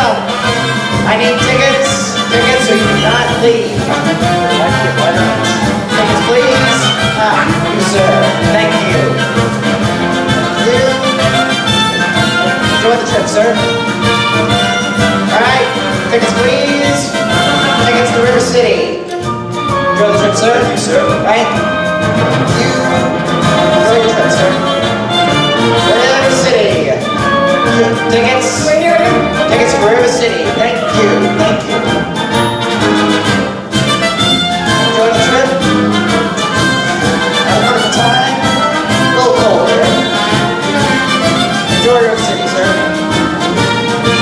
up. I need tickets. Tickets or you cannot leave. Tickets, please. You, sir. Thank you. Enjoy the trip, sir. All right. Tickets, please. Tickets to River City. Enjoy the trip, sir. You, sir. Right? You. Enjoy your trip, sir. River City. Tickets. We're here. Tickets for River City. Thank you. Thank you. Enjoy the trip. Have a wonderful time. A little cold here. Enjoy River City, sir.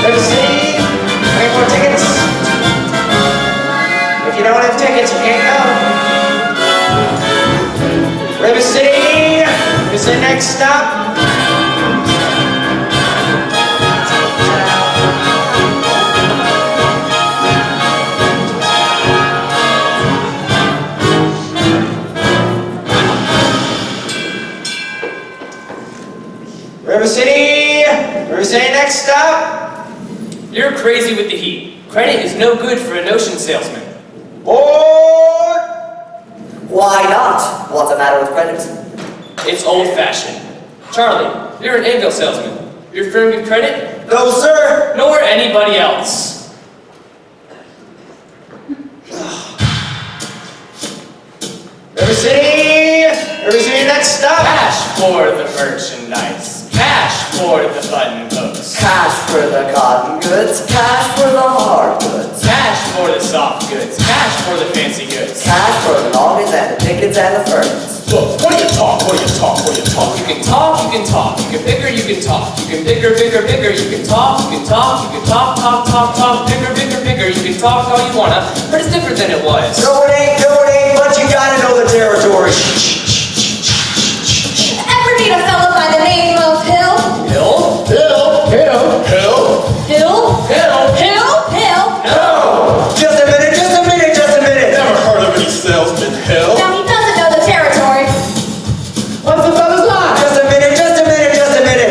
River City. Any more tickets? If you don't have tickets, you can't go. River City is the next stop. River City, next stop. You're crazy with the heat. Credit is no good for a notion salesman. Board! Why not? What's the matter with credit? It's old-fashioned. Charlie, you're an anvil salesman. Your firm give credit? No, sir. Nor anybody else. River City, next stop. Cash for the merchandise. Cash for the button hooks. Cash for the cotton goods, cash for the hard goods. Cash for the soft goods. Cash for the fancy goods. Cash for the longest and the tickets and the furnace. Look, what do you talk? What do you talk? What do you talk? You can talk, you can talk. You can bigger, you can talk. You can bigger, bigger, bigger. You can talk, you can talk. You can talk, talk, talk, talk. Bigger, bigger, bigger. You can talk all you wanna, but it's different than it was. No, it ain't, but you gotta know the territory. Ever meet a fellow by the name of Hill? Hill? Hill. Hill? Hill? Hill? Hill? Hill? No! Just a minute. Never heard of any salesman, Hill. Now he doesn't know the territory. What's the fella's line? Just a minute.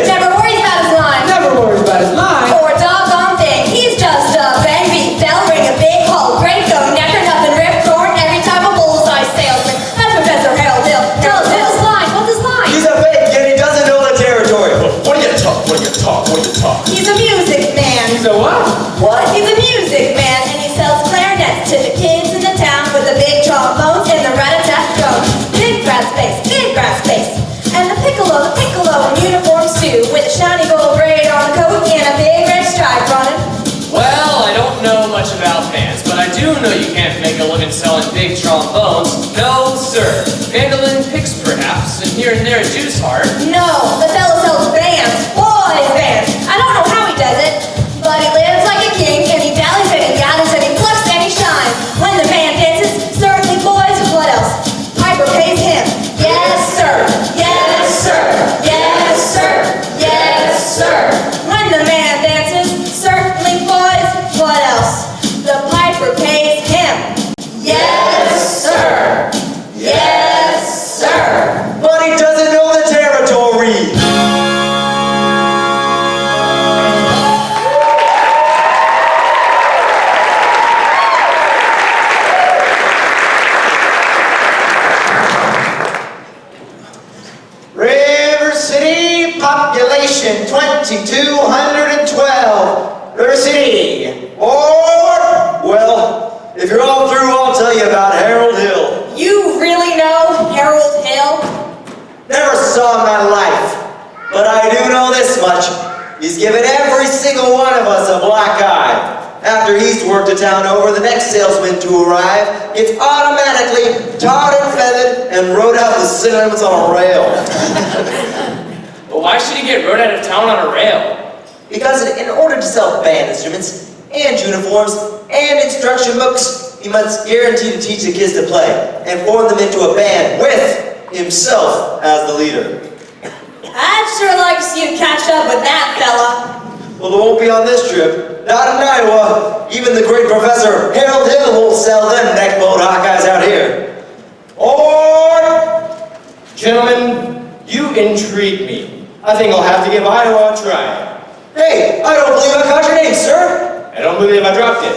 Never worries about his line. Never worries about his line. Or a doggone thing. He's just a bang, beat, bell, ring a big hole. Great go, necker, nothing, rip, torn, every type of bullseye salesman. That's Professor Harold Hill. Hill's line. What's his line? He's a fake and he doesn't know the territory. What do you talk? What do you talk? What do you talk? He's a music man. So what? What? He's a music man, and he sells clarinets to the kids in the town with the big trombones and the rat-a-tat drone. Big brass bass, and the piccolo in uniforms too, with a shiny gold braid on the coat and a big red stripe running. Well, I don't know much about bands, but I do know you can't make a living selling big trombones. No, sir. Mandolin picks, perhaps, and here and there a Jew's heart. No, the fellow sells bands, boys bands. I don't know how he does it, but he lives like a king, and he dallies and he gathers and he fluffs and he shines. When the man dances, certainly boys, what else? Piper pays him. Yes, sir. Yes, sir. Yes, sir. Yes, sir. When the man dances, certainly boys, what else? The piper pays him. Yes, sir. Yes, sir. But he doesn't know the territory. River City, population 2,212. River City, or, well, if you're all through, I'll tell you about Harold Hill. You really know Harold Hill? Never saw my life, but I do know this much. He's given every single one of us a black eye. After he's worked a town over, the next salesman to arrive gets automatically tarred and feathered and rode out the synonyms on a rail. But why should he get rode out of town on a rail? Because in order to sell band instruments and uniforms and instruction books, he must guarantee to teach the kids to play and form them into a band with himself as the leader. I'd sure like to see you catch up with that fella. Well, it won't be on this trip. Not in Iowa. Even the great Professor Harold Hill won't sell them neck-bowed Hawkeyes out here. Or, Gentlemen, you intrigue me. I think I'll have to give Iowa a try. hey, I don't believe I caught your name, sir. I don't believe I dropped it.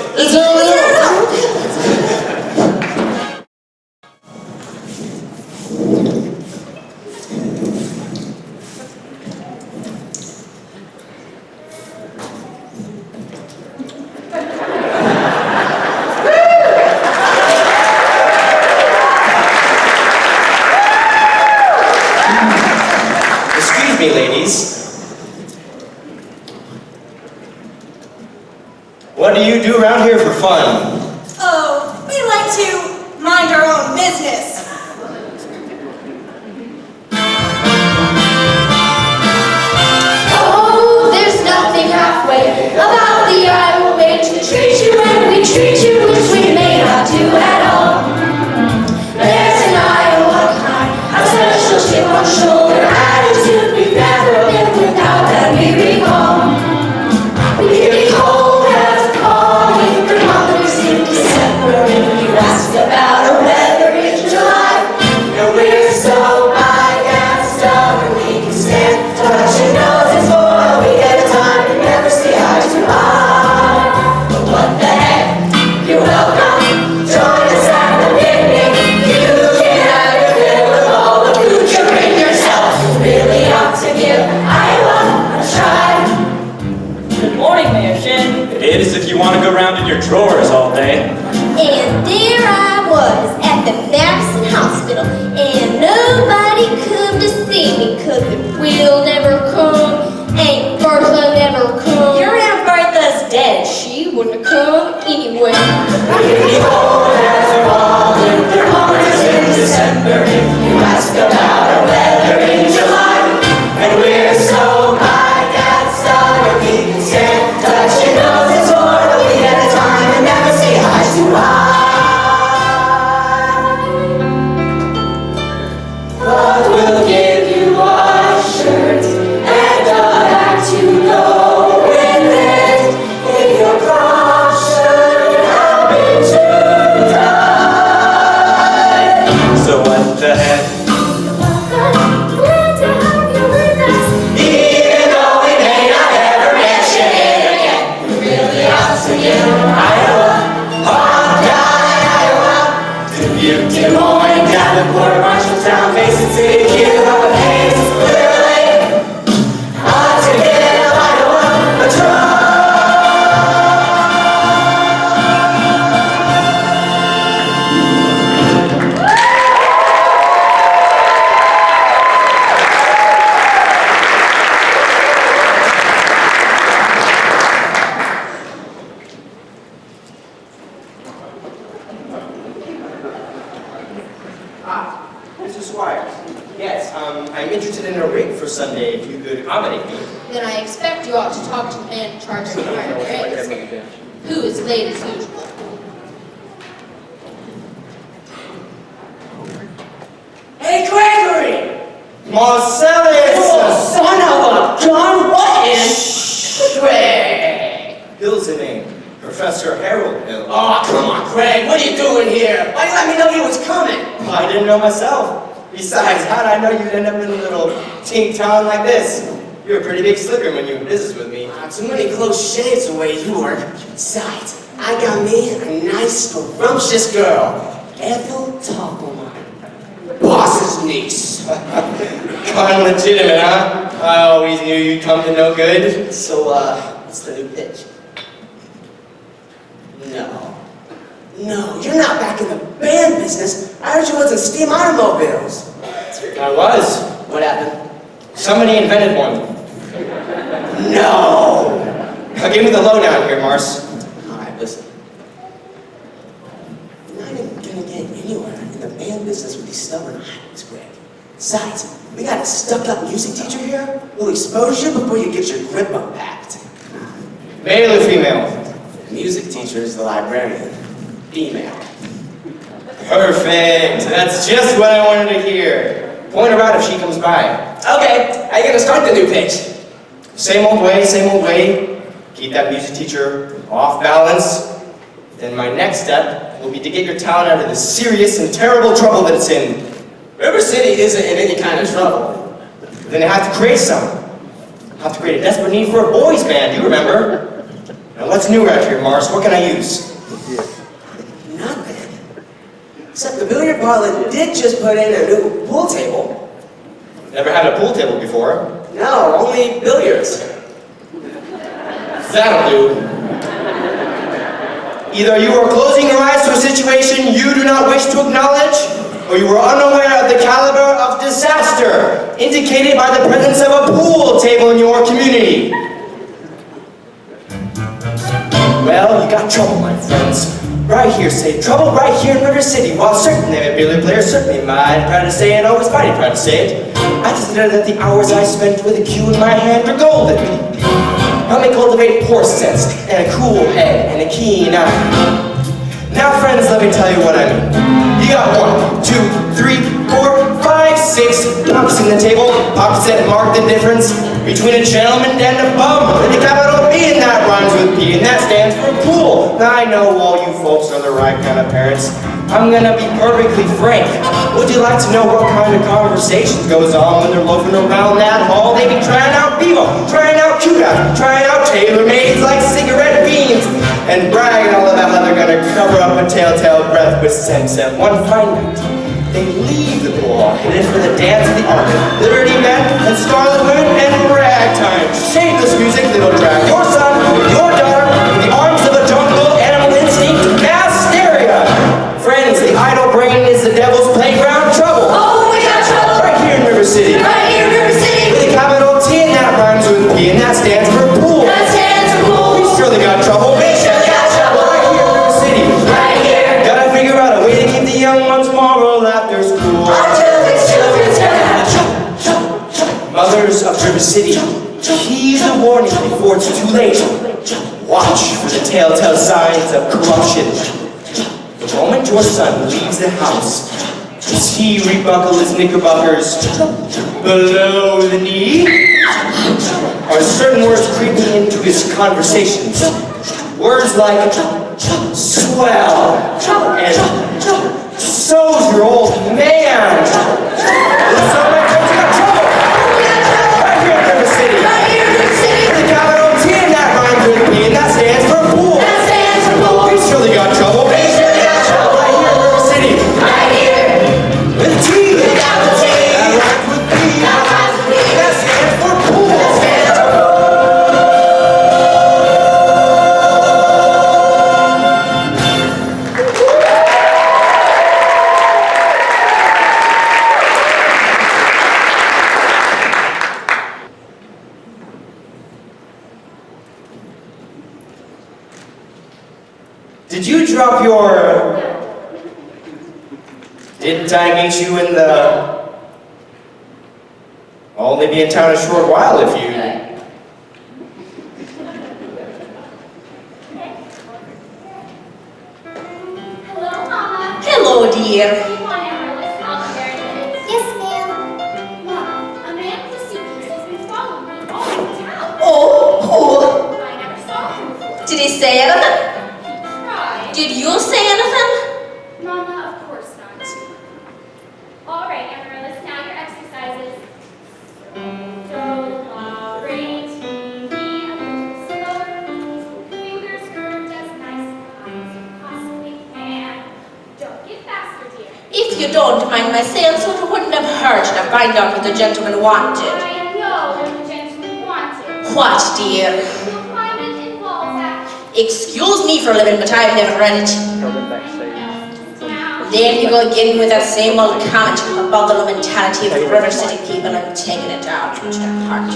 Excuse me, ladies. What do you do around here for fun? Oh, we like to mind our own business. Oh, there's nothing halfway about the Iowa way to treat you when we treat you, which we may not do at all. There's an Iowa kind, a special chip on shoulder attitude we've never been without that we recall. We can be cold as a falling thermometers in December if you ask about our weather in July. And we're so big and stubborn we can stand touching noses for we get a time to never see eye to eye. But what the heck? You're welcome. Join us at the picnic. You can have your fill of all the food you bring yourself. You really ought to give Iowa a try. Good morning, Mayor Shin. It is if you want to go around in your drawers all day. And there I was at the Madison Hospital, and nobody come to see me, 'cause if Will never come, Aunt Bertha never come. Your Aunt Bertha's dead. She wouldn't have come anyway. Cold as a falling thermometers in December if you ask about our weather in July. And we're so big and stubborn we can stand touching noses for a week at a time and never see eye to eye. But we'll give you a shirt and a hat to go with it if your cross should have been too tight. So what the heck? Glad to have you with us. Even though we may not ever mention it again, we really ought to give Iowa, Hawkeye, Iowa, Dubuque, Des Moines, Davenport, Marshalltown, Mason City, Cuba, Hayes, Clear Lake, ought to give Iowa a try. Mr. Squires. Yes, I'm interested in a rig for Sunday, if you could accommodate me. Then I expect you ought to talk to the man in charge of the fire brigades, who is late as usual. Hey, Gregory! Marcellus! Oh, son of a gun! What in? Craig! Hill's the name. Professor Harold Hill. Oh, come on, Craig. What are you doing here? Why you let me know you was coming? I didn't know myself. Besides, how'd I know you'd end up in a little tink town like this? You're a pretty big slicker when you in business with me. Too many close shaves the way you work. Besides, I got me a nice, scrumptious girl. Ethel Toppelman. Boss's niece. Kind of legitimate, huh? I always knew you'd come to no good. So, what's the new pitch? No, you're not back in the band business. I heard you was in steam automobiles. I was. What happened? Somebody invented one. No! Now give me the lowdown here, Mars. Alright, listen. You're not even gonna get anywhere in the band business with these stubborn hotties, Greg. Besides, we got a stuck-up music teacher here who'll expose you before you get your grip unpacked. Male or female? The music teacher is the librarian. Female. Perfect. That's just what I wanted to hear. Point her out if she comes by. Okay, how you gonna start the new pitch? Same old way, same old way. Keep that music teacher off balance. Then my next step will be to get your town out of the serious and terrible trouble that it's in. River City isn't in any kind of trouble. Then I have to create some. I have to create a desperate need for a boys band, you remember? And what's new out here, Mars? What can I use? Nothing. Except the billiard parlor did just put in a new pool table. Never had a pool table before. No, only billiards. That'll do. Either you are closing your eyes to a situation you do not wish to acknowledge, or you are unaware of the caliber of disaster indicated by the presence of a pool table in your community. Well, you got trouble, my friends. Right here, say trouble right here in River City. While certain billiard players certainly might proud to say it, always mighty proud to say it, I consider that the hours I spent with a cue in my hand are golden. Help me cultivate poor sense and a cool head and a keen eye. Now, friends, let me tell you what I mean. You got 1, 2, 3, 4, 5, 6 pops in the table. Pops that mark the difference between a gentleman and a bum. And the capital B in that rhymes with P, and that stands for pool. Now, I know all you folks are the right kind of parents. I'm gonna be perfectly frank. Would you like to know what kind of conversation goes on when they're loafing around that hall? They be trying out Bevo, trying out Cuda, trying out tailor-mades like cigarette beans, and bragging all about how they're gonna cover up a telltale breath with scents. And one fine night, they leave the pool hall, headed for the dance of the army. Liberty men and scarlet women and ragtime. Shameless music that'll drag your son, your daughter, in the arms of a jungle animal instinct mass hysteria. Friends, the idle brain is the devil's playground. Trouble. Oh, we got trouble. Right here in River City. Right here in River City. With a capital T and that rhymes with P, and that stands for pool. That stands for pool. We surely got trouble. We surely got trouble. Right here in River City. Right here. Gotta figure out a way to keep the young ones moral after school. Our children's gonna have trouble. Mothers of River City, heed the warning before it's too late. Watch for the telltale signs of corruption. The moment your son leaves the house, does he rebuckle his knickerbockers below the knee? Are certain words creeping into his conversations? Words like swell and so's your old man. So my friends, you got trouble. Right here in River City. Right here in River City. With a capital T and that rhymes with P, and that stands for pool. That stands for pool. We surely got trouble. We surely got trouble. Right here in River City. Right here. With T. With capital T. That rhymes with P. That rhymes with P. That stands for pool. That stands for pool. Did you drop your... Didn't I meet you in the... I'll only be in town a short while if you... Hello, Mama. Hello, dear. Come on, Amarillo. I'll be there in a minute. Yes, ma'am. Mama, a man with a suitcase has been following me all over town. Oh, I never saw him before. who? Did he say anything? He cried. Did you say anything? Mama, of course not. All right, Amaryllis, now your exercises. So, la, re, ti, mi, and slower, please. Fingers curved as nice as you possibly can. Don't get faster, dear. If you don't mind my saying so, it wouldn't have hurt to find out what the gentleman wanted. I know what the gentleman wanted. What, dear? You'll find it in Balzac. Excuse me for living, but I've never read it. Now, There you go again with that same old comment about the mentality of the River City people and taking it down to their heart.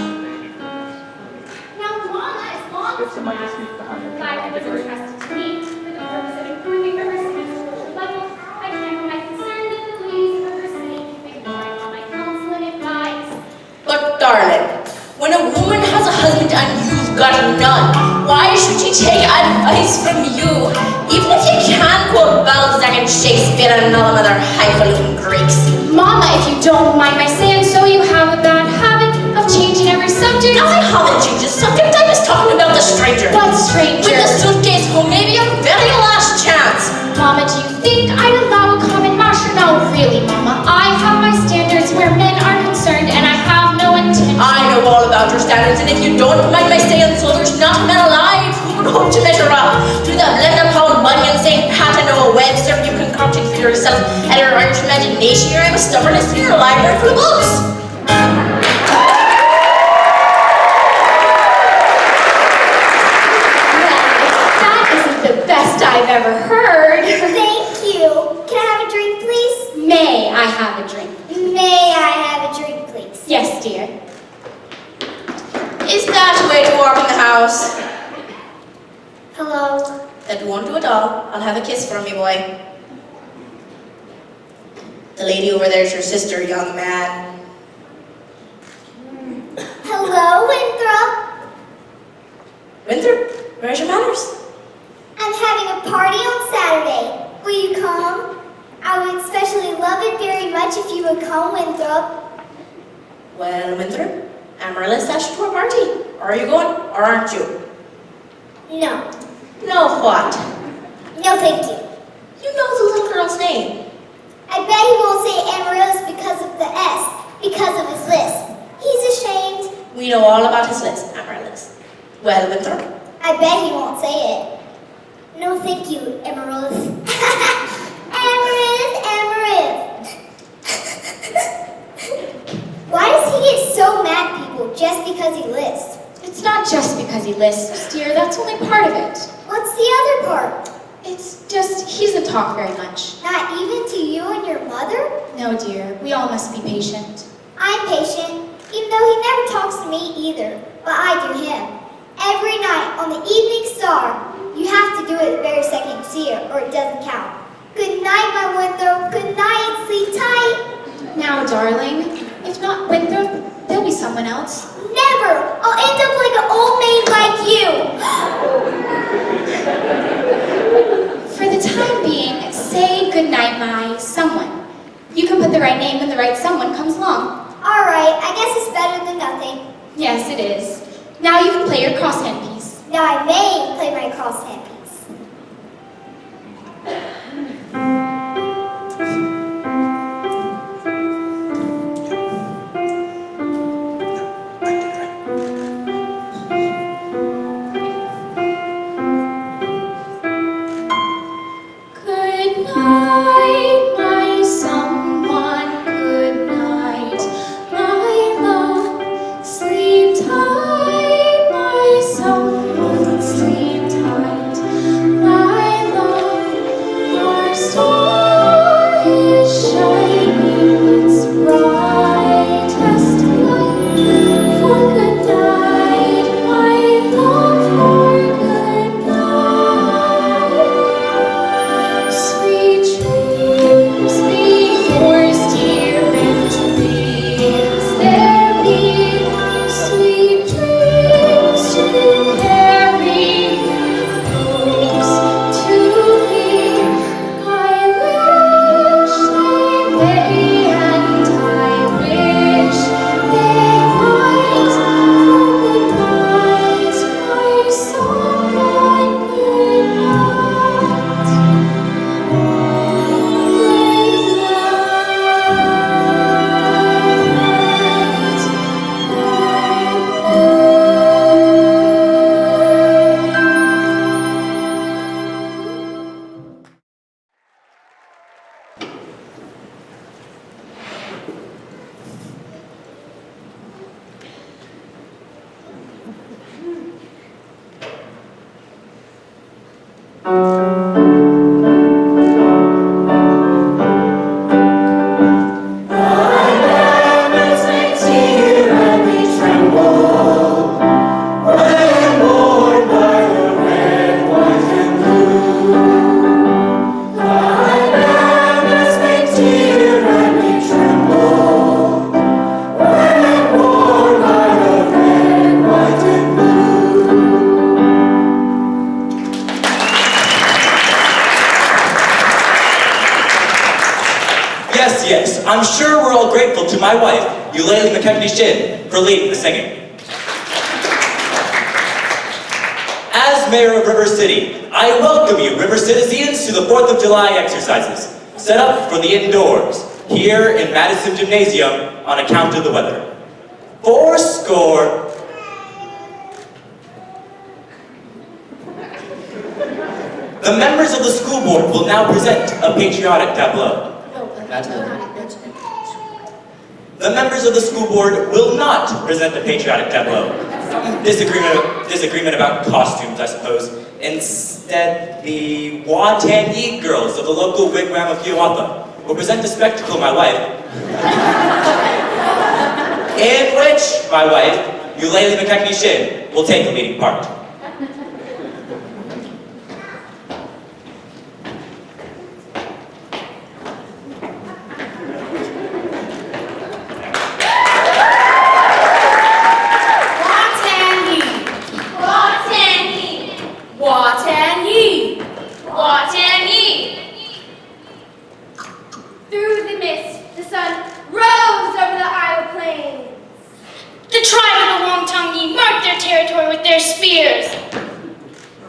now Mama is long Bible was entrusted to me for the purpose of improving River City's social level. I came from my concern that the ladies of River City may find all my counsel and advice. But darling, when a woman has a husband and you've got none, why should she take advice from you? Even if you can't quote Balzac and Shakespeare and all them other highfalutin Greeks. Mama, if you don't mind my saying so, you have a bad habit of changing every subject. I haven't changed the subject, I was talking about the stranger. What stranger? With the suitcase who may be your very last chance. Mama, do you think I'd allow a common masher? No, really, Mama. I have my standards where men are concerned, and I have no intention. I know all about your standards, and if you don't mind my saying so, there's not a man alive who would hope to yourself and your Irish imagination, you're a stubbornness, you're a library full of books. That isn't the best I've ever heard. Thank you. Can I have a drink, please? May I have a drink? May I have a drink, please? Yes, dear. Is that way to warm in the house? Hello. That won't do at all. I'll have a kiss from you, boy. The lady over there is your sister, young man. Hello, Winthrop. Winthrop, where's your manners? I'm having a party on Saturday. Will you come? I would especially love it very much if you would come, Winthrop. Well, Winthrop, Amaryllis asked you to a party. Are you going, or aren't you? No. No what? No, thank you. You know the little girl's name. I bet he won't say Amaryllis because of the S, because of his lisp. He's ashamed. We know all about his list, Amaryllis. Well, Winthrop, I bet he won't say it. No, thank you, Amaryllis. Amaryllis. Why does he get so mad at people just because he lisps? It's not just because he lisps, dear. That's only part of it. What's the other part? It's just he doesn't talk very much. Not even to you and your mother? No, dear. We all must be patient. I'm patient, even though he never talks to me either, but I do him. Every night on the Evening Star, you have to do it the very second you see it, or it doesn't count. Good night, my Winthrop. Good night. Sleep tight. Now, darling, if not Winthrop, there'll be someone else. Never. I'll end up like an old maid like you. For the time being, say goodnight, my someone. You can put the right name when the right someone comes along. All right. I guess it's better than nothing. Yes, it is. Now you can play your crosshand piece. Now I may play my crosshand piece. Good night, my someone. Good night, my love. Sleep tight, my someone. Sleep tight, my love. Your star is shining its brightest light. For good night, my love. For good night. Sweet dreams be yours, dear, and dreams there be. Sweet dreams to carry you hopes to be. I wish they may, and I wish they might. For good night, my someone, good night. Yes, I'm sure we're all grateful to my wife, Eulalie McKechnie Shin, for leading the singing. As Mayor of River City, I welcome you, River Citizens, to the 4th of July exercises, set up for the indoors, here in Madison Gymnasium on account of the weather. 4-score. The members of the school board will now present a patriotic tableau. The members of the school board will not present the patriotic tableau. Disagreement about costumes, I suppose. Instead, the Watani girls of the local wigwam of Hiawatha will present the spectacle, my wife, in which my wife, Eulalie McKechnie Shin, will take the leading part. Through the mist, the sun rose over the Iowa plains. The tribe of the Wongtongi marked their territory with their spears.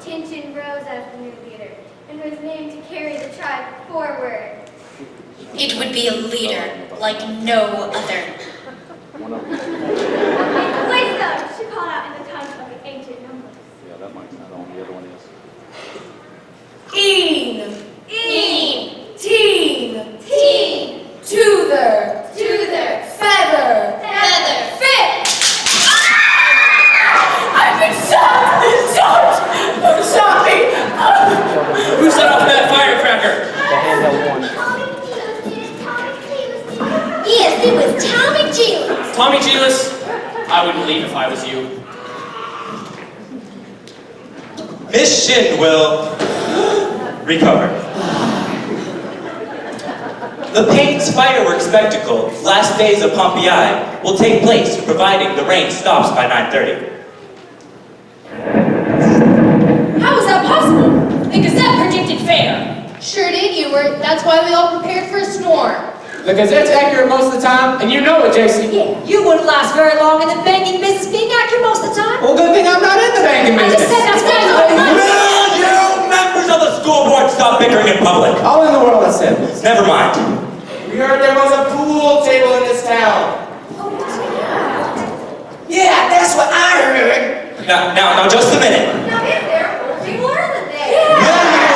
Tintin rose as the new leader and was named to carry the tribe forward. It would be a leader like no other. Wisdom, she called out in the tongue of the ancient numbers. Yeah, that might not on the other one is. Een, teen, toother, feather, fit. I've been shot! Who set off that firecracker? The handheld one. Yes, it was Tommy Gillis. Tommy Gillis? I wouldn't leave if I was you. Miss Shin will recover. The Pain's fireworks spectacle, last days of Pompeii, will take place, providing the rain stops by 9:30. How is that possible? The Gazette predicted fair. Sure did, Hubert. That's why we all prepared for a storm. The Gazette's accurate most of the time, and you know it, JC. Yeah, you wouldn't last very long in the banking business being accurate most of the time. Well, good thing I'm not in the banking I just business. said that's why you Will you members of the school board stop bickering in public? All in the world has said this. Never mind. We heard there was a pool table in this town. Yeah, that's what I heard. Now, just a minute. Now is there people are in there? Will you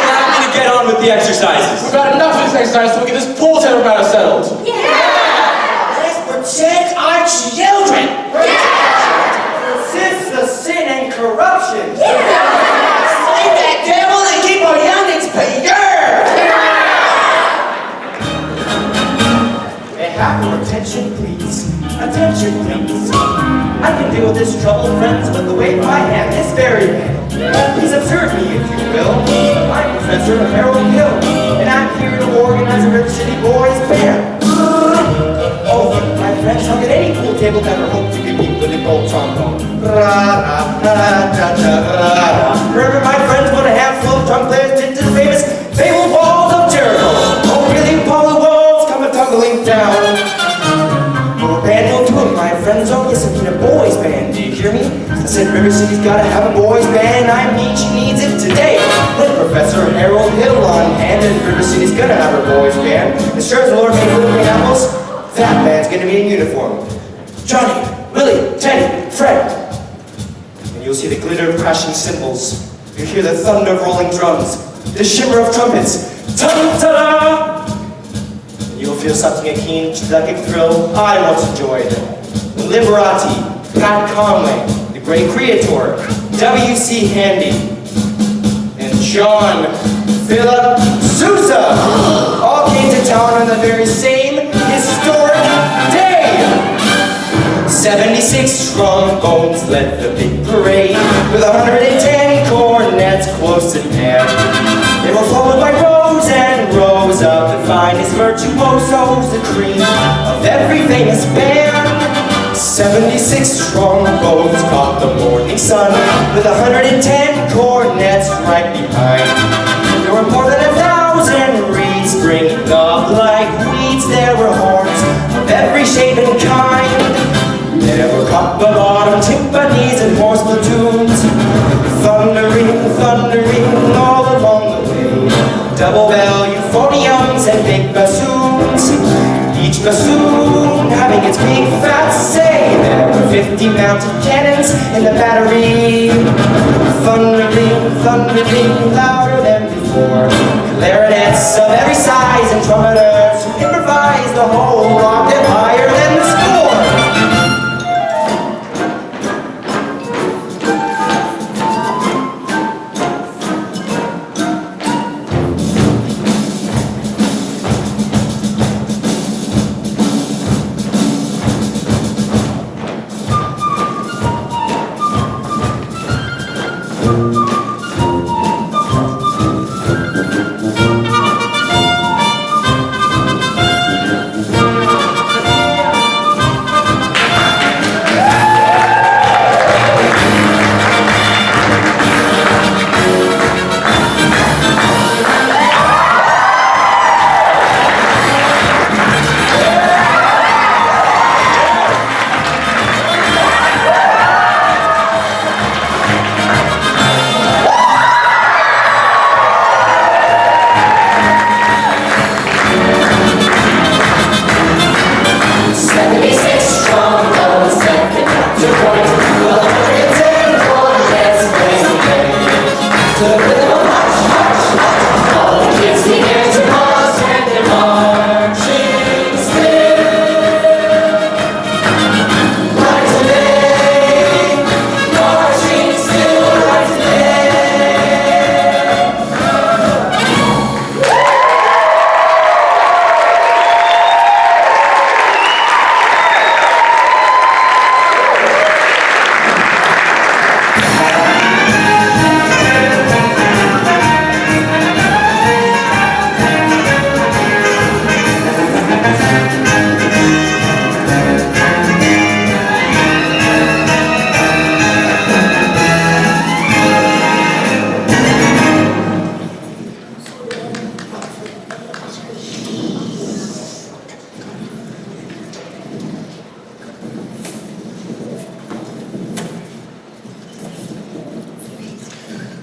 allow me to get on with the exercises? We've got enough of this exercise so we get this pool table matter settled. Let's protect our children. Resist the sin and corruption. Fight that devil and keep our youngins pure. May I have your attention, please? Attention, please. I can deal with this trouble, friends, with the wave of my hand this very man. Please observe me, if you will. I'm Professor Harold Hill, and I'm here to organize a River City Boys Band. Oh, my friends, how could any pool table ever hope to compete with the gold trombone? Remember, my friends, what a handful of drum players did to the famous fabled walls of Jericho. Oh, really, Paul, the walls come tumbling down. Band will do it, my friends. Oh, yes, I mean a boys' band. Do you hear me? I said River City's gotta have a boys' band. I mean, she needs it today. With Professor Harold Hill on hand, and River City's gonna have her boys' band. As sure as the Lord made little apples, that band's gonna be in uniform. Johnny, Willie, Teddy, Fred. And you'll see the glitter of crashing cymbals. You hear the thunder of rolling drums, the shimmer of trumpets. Ta-da! You'll feel something akin to that thrill I once enjoyed. Liberati, Pat Conway, the great creator, W.C. Handy, and John Philip Sousa all came to town on the very same historic day. 76 trombones led the big parade, with 110 cornets close at hand. They were followed by rows and rows of the finest virtuosos, the cream of every famous band. 76 trombones caught the morning sun, with 110 cornets right behind. There were more than 1,000 reeds springing up like weeds. There were horns of every shape and kind. There were copper-bottom timpanis and horse platoons, thundering, thundering all along the way. Double bell euphoniums and big bassoons, each bassoon having its big fat say. There were 50 mounted cannons in the battery, thundering, thundering louder than before. Clarinets of every size and trumpeters who improvised the hole rocked it higher than the score.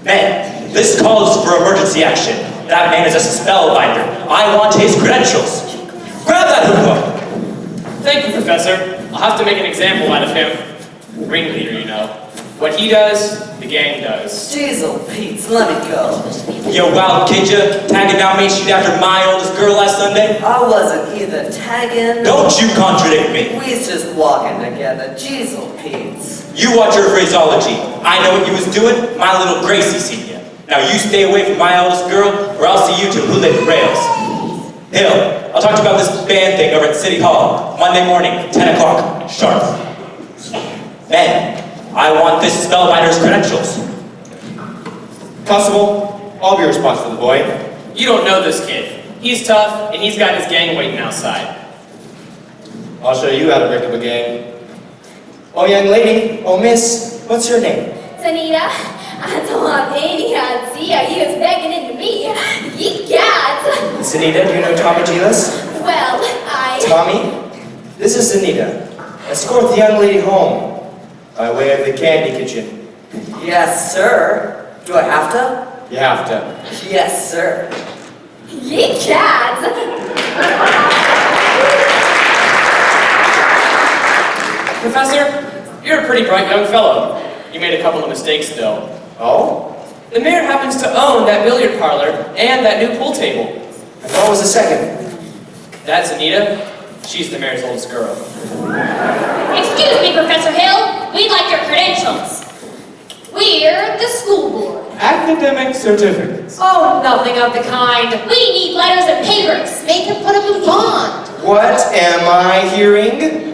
Men, this calls for emergency action. That man is a spellbinder. I want his credentials. Grab that hookah! Thank you, Professor. I'll have to make an example out of him. Ringleader, you know. What he does, the gang does. Diesel, Pete, let me go. You wild kid, ya, tagging down Main Street after my oldest girl last Sunday? I wasn't either tagging. Don't you contradict me. We was just walking together. Diesel, Pete. You watch your phraseology. I know what you was doing. My little Gracie seen you. Now you stay away from my oldest girl, or I'll see you two who lick rails. Hill, I'll talk to you about this band thing over at City Hall. Monday morning, 10 o'clock, sharp. Men, I want this spellbinder's credentials. Constable, I'll be responsible for the boy. You don't know this kid. He's tough, and he's got his gang waiting outside. I'll show you how to break up a gang. Oh, young lady. Oh, miss. What's your name? Sanita, I told my baby I'd see her. He was begging into me. Ye got. Zanita, do you know Tommy Gilas? Well, Tommy, this is Zanita. Escort the young lady home by way of the candy kitchen. Yes, sir. Do I have to? You have to. Yes, sir. Ye got. Professor, you're a pretty bright young fellow. You made a couple of mistakes, though. Oh? The mayor happens to own that billiard parlor and that new pool table. And what was the second? That's Anita. She's the mayor's oldest girl. Excuse me, Professor Hill. We'd like your credentials. We're the school board. Academic certificates. Oh, nothing of the kind. We need letters and papers. Make him put up a bond. What am I hearing?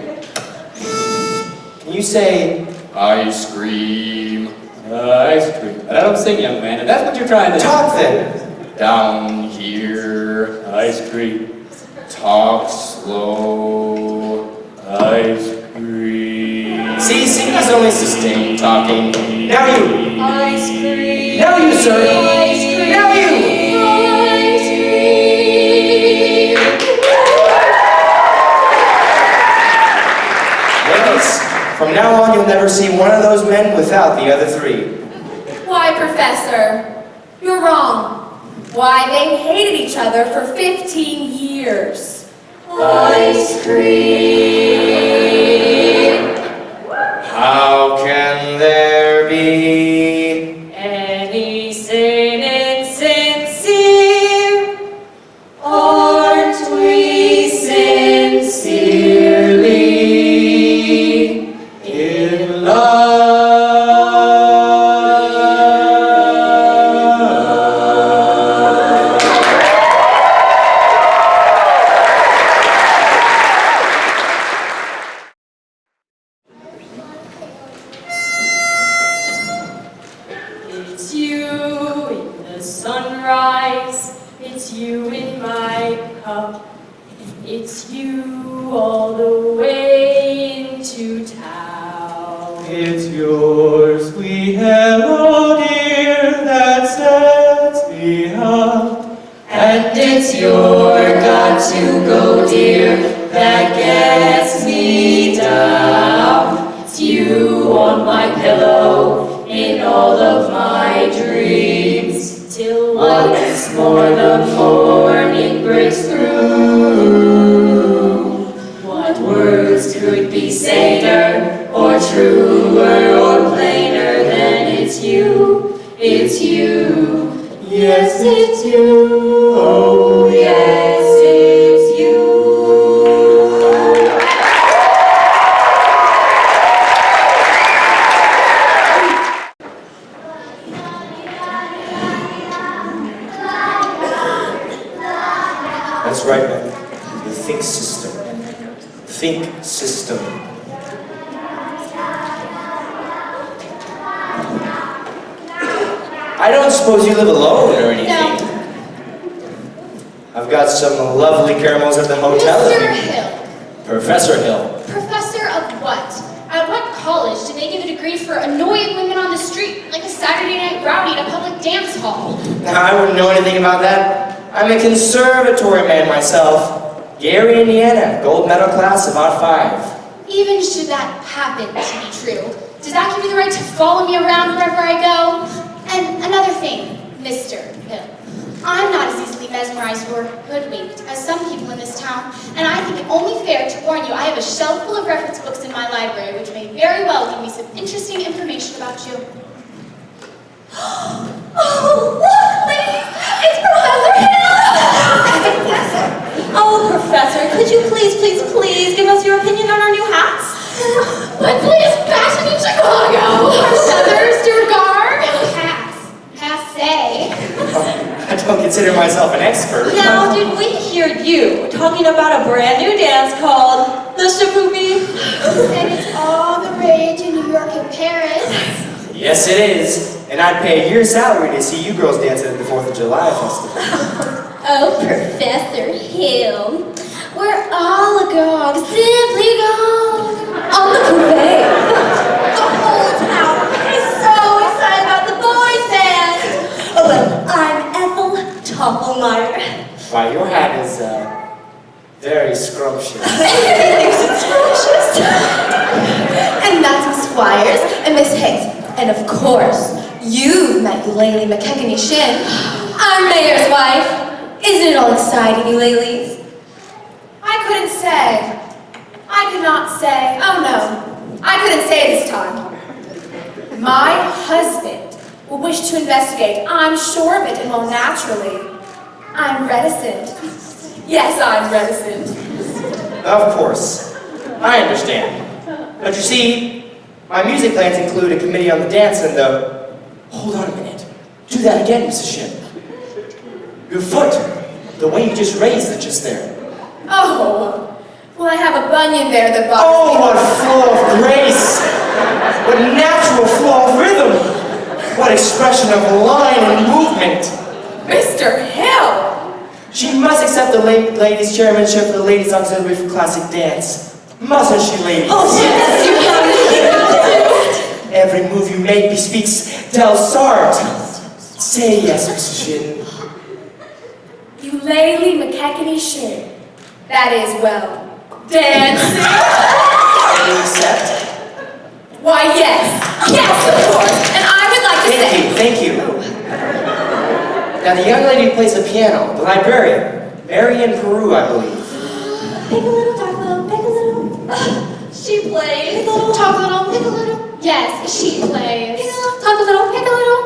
Can you say Ice cream. Ice cream. I don't sing, young man, if that's what you're trying to talk then? Down here. Ice cream. Talk slow. Ice cream. See, singing's only sustained talking. Now you. Ice cream. Now you, sir. Ice cream. Now you. Ice cream. Ladies, from now on you'll never see one of those men without the other three. Why, Professor? You're wrong. Why, they've hated each other for 15 years. Ice cream. How can there be Any sin insincere? Aren't we sincere? down. It's you on my pillow in all of my dreams. Till once more the morning breaks through. What words could be saner or truer or plainer than it's you, it's you. Yes, it's you. Oh, yes, it's you. That's right, man. The think system. Think system. I don't suppose you live alone or anything. No. I've got some lovely caramels at the hotel. Mr. Hill. Professor Hill. Professor of what? At what college do they give a degree for annoying women on the street, like a Saturday night rowdy at a public dance hall? Now, I wouldn't know anything about that. I'm a conservatory man myself. Gary, Indiana, gold medal class of odd 5. Even should that happen to be true, does that give you the right to follow me around wherever I go? And another thing, Mr. Hill. I'm not as easily mesmerized or hoodwinked as some people in this town, and I think it only fair to warn you I have a shelf full of reference books in my library which may very well give me some interesting information about you. Oh, look, ladies! It's Professor Hill! Oh, Professor, could you please give us your opinion on our new hats? What's fashion in Chicago? Our feathers, your garb, and passe. I don't consider myself an expert. Now, did we hear you talking about a brand new dance called the Shipoopi? And it's all the rage in New York and Paris. Yes, it is. And I'd pay a year's salary to see you girls dancing at the 4th of July festival. Oh, Professor Hill. We're all agog, simply agog. On the parade. The whole town is so excited about the boys' band. Oh, well, I'm Ethel Toppelmeyer. Why, your hat is, very scrumptious. Scrumptious. And that's Miss Squires and Miss Hicks. And of course, you've met Eulalie McKechnie Shin, our mayor's wife. Isn't it all exciting, Eulalie? I couldn't say. I could not say. Oh no, I couldn't say this time. My husband will wish to investigate. I'm sure of it, and well, naturally, I'm reticent. Yes, I'm reticent. Of course. I understand. But you see, my music plans include a committee on the dance and the... Hold on a minute. Do that again, Mrs. Shin. Your foot. The way you just raised it just there. Oh, well, I have a bunion there that bothers Oh, me. what flow of grace! What natural flow of rhythm! What expression of line and movement! Mr. Hill! She must accept the ladies' chairmanship for the Ladies' Auxiliary for Classic Dance. Mustn't she, ladies? Oh, yes, you have. Every move you make bespeaks Del Sart. Say yes, Mrs. Shin. Eulalie McKechnie Shin. That is, well, dancing. Accept. Why, yes. Yes, of course. And I would like to say... Thank you. Now, the young lady who plays the piano, the librarian, Marian Peru, I believe. Pick a little, talk a little, pick a little. She plays. Pick a little, talk a little, pick a little. Yes, she plays. Pick a little, talk a little, pick a little.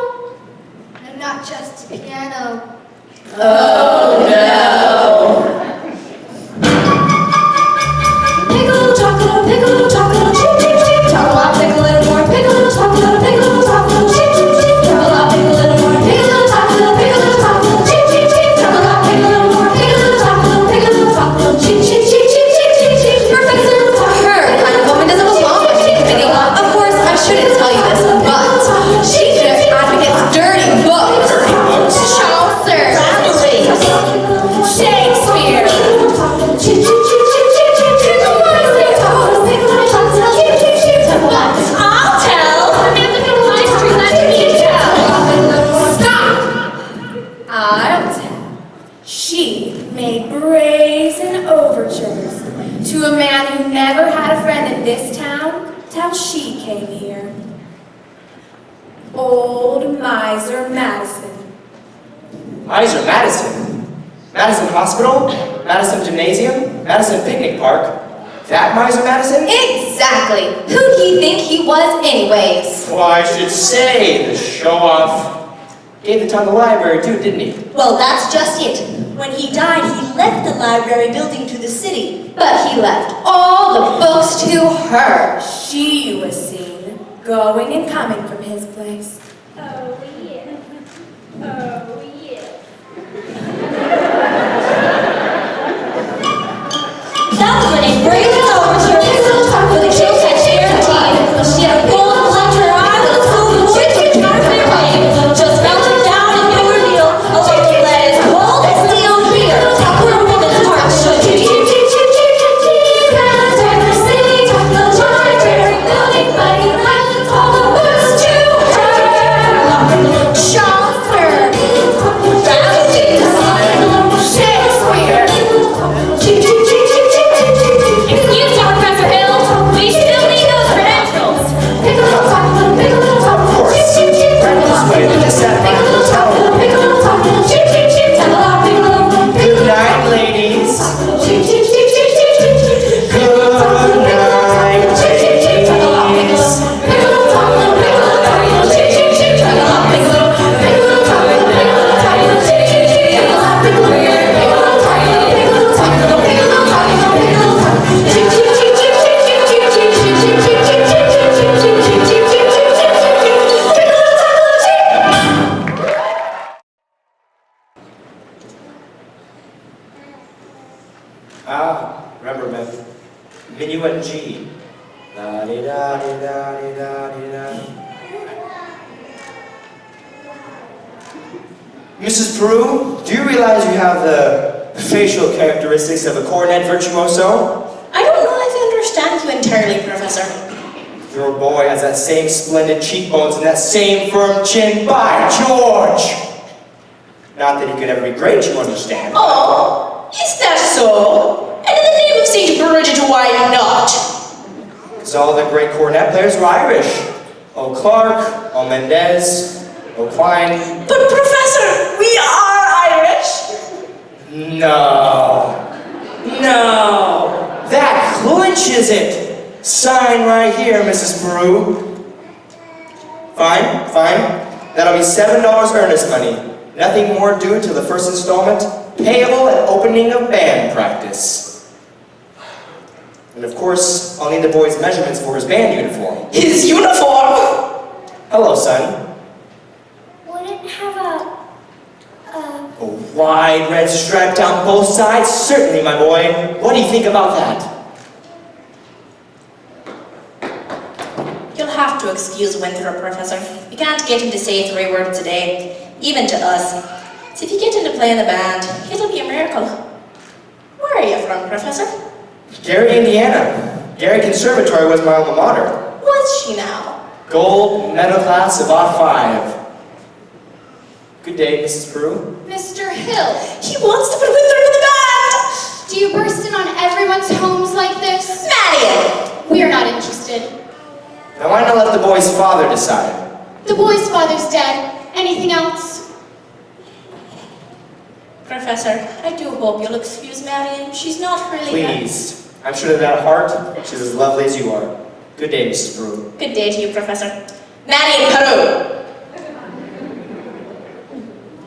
And not just piano. Oh no. Pick a little, talk a little, pick a little, talk a little, cheep, cheep, cheep. Talk a lot, pick a little more. Pick a little, talk a little, pick a little, talk a little, cheep, cheep, cheep. Talk a lot, pick a little more. Pick a little, talk a little, pick a little, talk a little, cheep, cheep, cheep. Talk a lot, pick a little more. Pick a little, talk a little, pick a little, talk a little, cheep, cheep, cheep, cheep, cheep, cheep, cheep. Professor, her kind of woman doesn't belong with the committee. Of course, I shouldn't tell you this, but she just advocates dirty books. Chaucer. down, she came here. Old Miser Madison. Miser Madison? Madison Hospital? Madison Gymnasium? Madison Picnic Park? That Miser Madison? Exactly. Who'd he think he was anyways? Why, I should say, the show-off. Gave the town the library too, didn't he? Well, that's just it. When he died, he left the library building to the city, but he left all the books to her. She was seen going and coming from his place. Oh, yeah. Oh, yeah. That was when a brave officer with a kill catch guaranteed. She had a bullet left her eye with a silver switch to turn her way. Just melted down and you reveal a lady that is cold as steel here. Where a woman's heart should be. Chaucer, Shakespeare. Excuse me, Professor Hill. We still need those credentials. Good night, ladies. Good night, ladies. Remember Minuet in G. La-di-da-di-da-di-da-di-da. Mrs. Peru, do you realize you have the facial characteristics of a cornet virtuoso? I don't know if I understand you entirely, Professor. Your boy has that same splendid cheekbones and that same firm chin. By George! Not that he could ever be great, you understand. Oh, is that so? And in the name of St. Bridget, why not? Because all the great cornet players were Irish. O'Clark, O'Mendez, O'Klein. But Professor, we are Irish. No. That clinches it. Sign right here, Mrs. Peru. Fine. That'll be $7 earnest money. Nothing more due till the first installment, payable at opening of band practice. And of course, I'll need the boy's measurements for his band uniform. His uniform? Hello, son. Would it have a A wide red stripe down both sides? Certainly, my boy. What do you think about that? You'll have to excuse Winthrop, Professor. We can't get him to say 3 words a day, even to us. So if you get him to play in the band, it'll be a miracle. Where are you from, Professor? Gary, Indiana. Gary Conservatory was my alma mater. Was she now? Gold medal class of '05. Good day, Mrs. Peru. Mr. Hill, He wants to put Winthrop in the band! do you burst in on everyone's homes like this? Marion! We are not interested. Now why not let the boy's father decide? The boy's father's dead. Anything else? Professor, I do hope you'll excuse Marion. She's not really Please. I'm sure that at heart, she's as lovely as you are. Good day, Mrs. Peru. Good day to you, Professor. Marion Peru!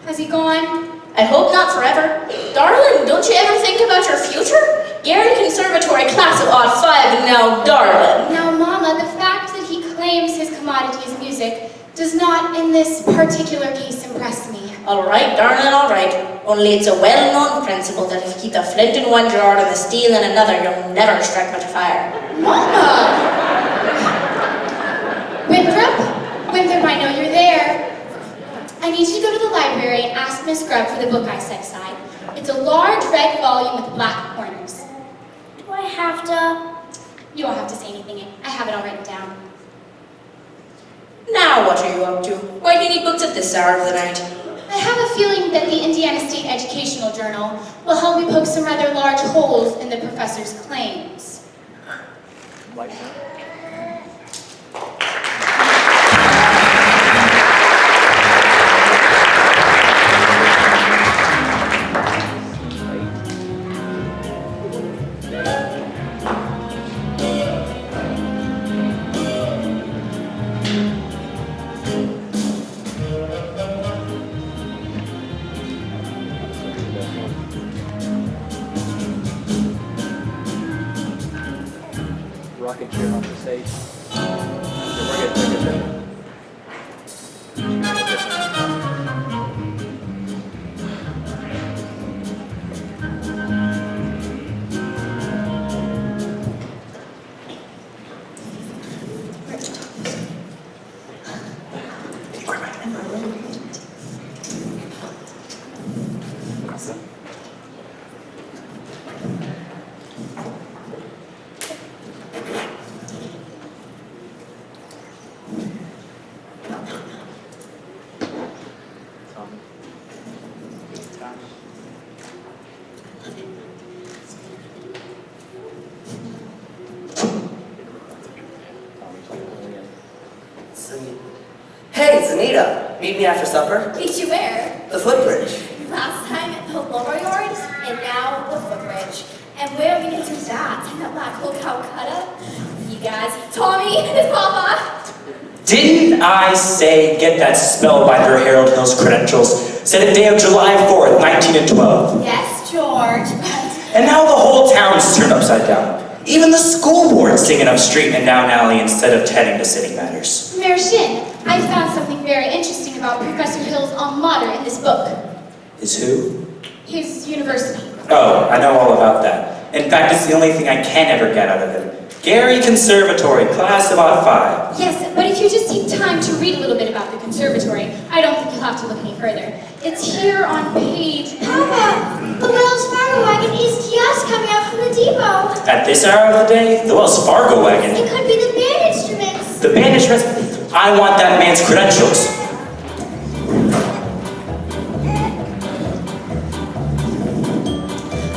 Has he gone? I hope not forever. Darling, don't you ever think about your future? Gary Conservatory class of '05 now, darling. Now, Mama, the fact that he claims his commodity is music does not, in this particular case, impress me. All right, darling, all right. Only it's a well-known principle that if you keep the flint in one drawer and the steel in another, you'll never strike much fire. Mama! Winthrop, I know you're there. I need you to go to the library and ask Miss Grubb for the book I set aside. It's a large red volume with black corners. do I have to? You don't have to say anything. I have it all written down. Now what are you up to? Why do you need books at this hour of the night? I have a feeling that the Indiana State Educational Journal will help me poke some rather large holes in the professor's claims. rocking chair off the stage. We're getting Hey, Zanita, meet me after supper? Meet you where? The footbridge. Last time at the lower yards, and now the footbridge. And where are we going to do that? In that black hole Calcutta? You guys, Tommy, it's Papa. Didn't I say get that spellbinder Harold Hill's credentials? Said a day of July 4th, 1912. Yes, George, but... And now the whole town's turned upside down. Even the school board's singing up street and down alley instead of tending to city matters. Mayor Shin, I found something very interesting about Professor Hill's alma mater in this book. Is who? His university. Oh, I know all about that. In fact, it's the only thing I can ever get out of him. Gary Conservatory, class about 5. Yes, but if you just take time to read a little bit about the conservatory, I don't think you'll have to look any further. It's here on page... Papa, the Wells Fargo wagon is just coming out from the depot. At this hour of the day, the Wells Fargo wagon. It could be the band instruments. The band instruments? I want that man's credentials.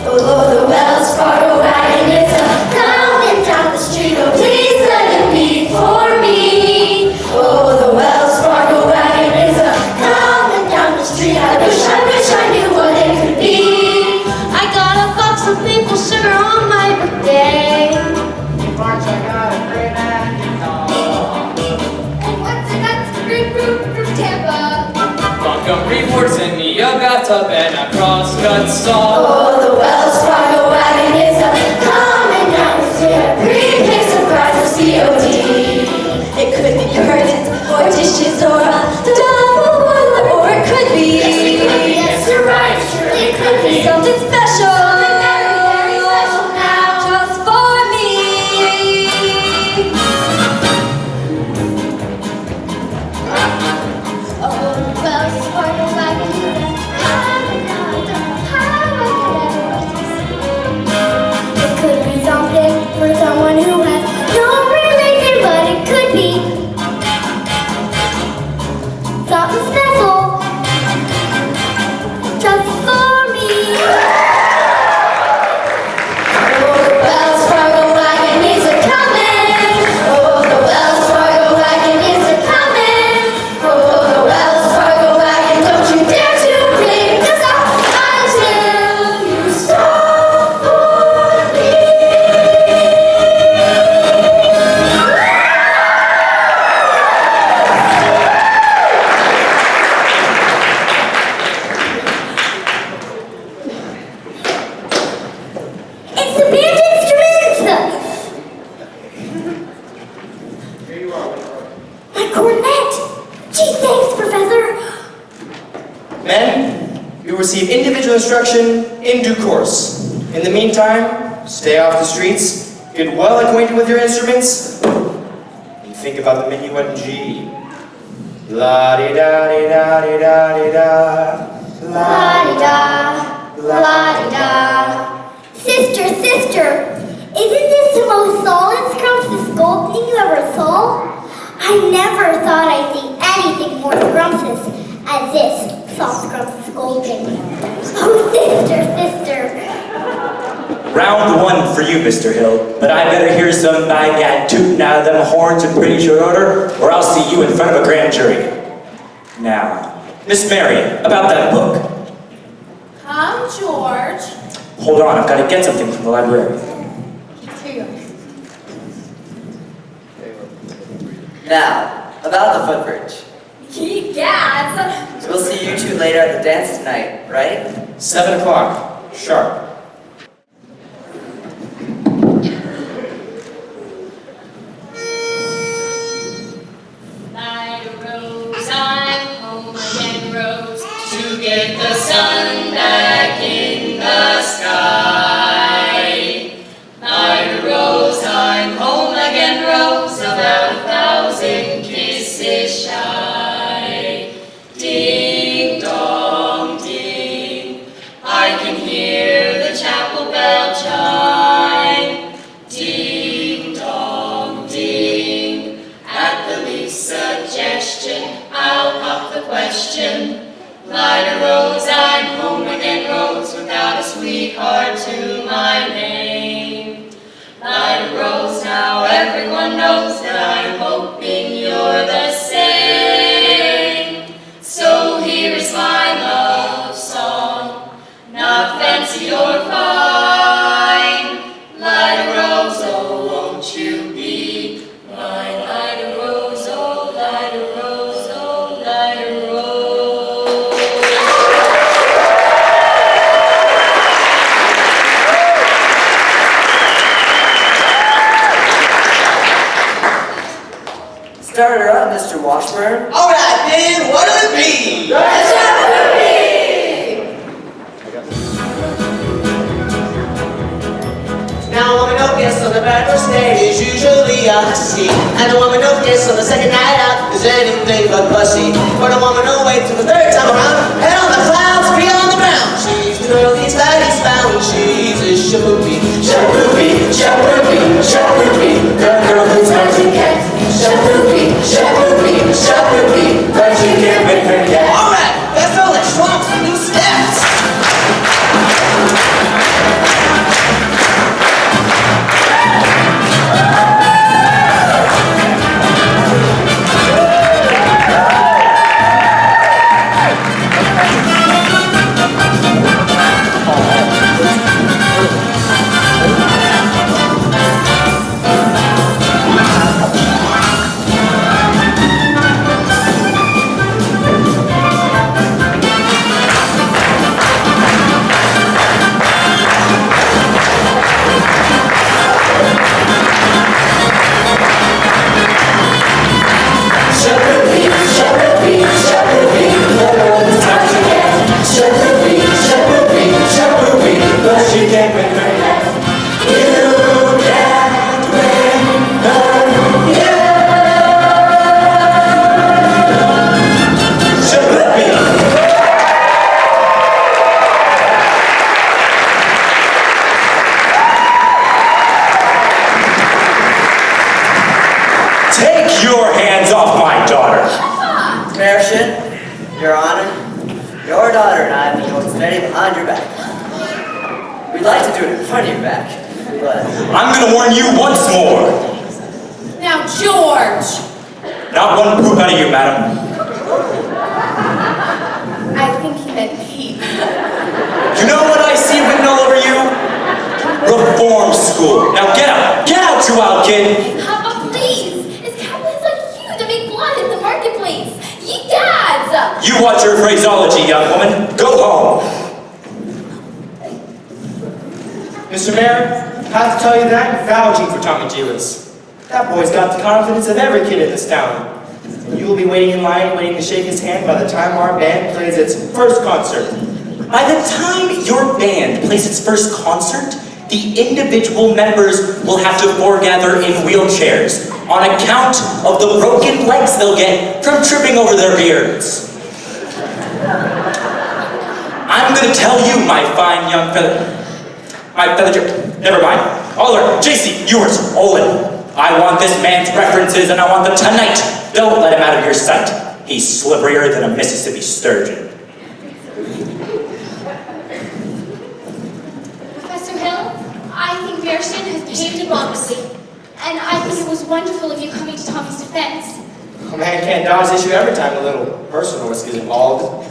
Oh, the Wells Fargo wagon is coming down the street. Oh, please let it be for me. Oh, the Wells Fargo wagon is coming down the street. I wish I knew what it could be. I got a box of maple sugar on my birthday. In March I got a great And what's it got to grapefruit from Tampa? Montgomery Ward's in Niagata and a crosscut saw. Oh, the Wells Fargo wagon is coming down the street. Prepay surprise of COD. It could be curtains or dishes or a double boiler, or it could be. Yes, you're right. Surely it could be something special. Something very special now, just for me. Oh, the Wells Fargo wagon is coming down the It could be something for someone who has no religion, but it could be something special just for me. Oh, the Wells Fargo wagon is a-comin'. Oh, the Wells Fargo wagon is a-comin'. Oh, the Wells Fargo wagon, don't you dare to ring us up until you stop for me. It's the band instruments! Here you are. My cornet! Gee, thanks, Professor! Men, you will receive individual instruction in due course. In the meantime, stay off the streets, get well acquainted with your instruments, and think about the minuet in G. La-di-da-di-da-di-da-di-da. La-di-da, la-di-da. Sister, sister, isn't this the most solid scrumptious gold thing you ever saw? I never thought I'd see anything more scrumptious as this soft scrumptious gold thing. Oh, sister, sister. Round 1 for you, Mr. Hill, but I better hear some by-gad tootin' out of them horns in pretty short order, or I'll see you in front of a grand jury. Now, Miss Marion, about that book. Come, George. Hold on, I've got to get something from the library. Here you go. Now, about the footbridge. Egads! We'll see you two later at the dance tonight, right? 7 o'clock, sharp. question. Light a rose, I'm home again, rose, without a sweetheart to my name. Light a rose, now everyone knows that I'm hoping you're the same. So here is my love song, not fancy or fine. Light a rose, oh, won't you be mine? Light a rose, oh, light a rose, oh, light a rose. Start her up, Mr. Washburn. All right, then, what'll it be? Now, a woman who gets on the first date is usually a hussy, and a woman who gets on the second night out is anything but fussy. But a woman who waits till the third time around, head on the clouds, feet on the ground. She's the girl these ladies found. She's a shaboopy, shaboopy, shaboopy, shaboopy. The girl who's hard to get. Shaboopy, shaboopy, shaboopy, but you can't make her yet. All right, let's rock some new steps. Your Honor, your daughter and I have been going steady behind your back. We'd like to do it in front of your back, but... I'm gonna warn you once more. Now, George! Not one poop out of you, madam. I think he meant Pete. You know what I see written all over you? Reform school. Now get out! Get out, you wild kid! Papa, please! It's cowboys like you that make blood in the marketplace! Ye dads! You watch your phraseology, young woman. Go home. Mr. Mayor, I have to tell you that I'm vouching for Tommy Gillis. That boy's got the confidence of every kid in this town. And you will be waiting in line, waiting to shake his hand by the time our band plays its first concert. By the time your band plays its first concert, the individual members will have to foregather in wheelchairs on account of the broken legs they'll get from tripping over their beards. I'm gonna tell you, my fine young never mind. Oliver, JC, yours, Olin. I want this man's references and I want them tonight. Don't let him out of your sight. He's slipperier than a Mississippi sturgeon. Professor Hill, I think Merston has behaved abominably. And I think it was wonderful of you coming to Tommy's defense. A man can't dodge the issue every time a little personal risk is involved.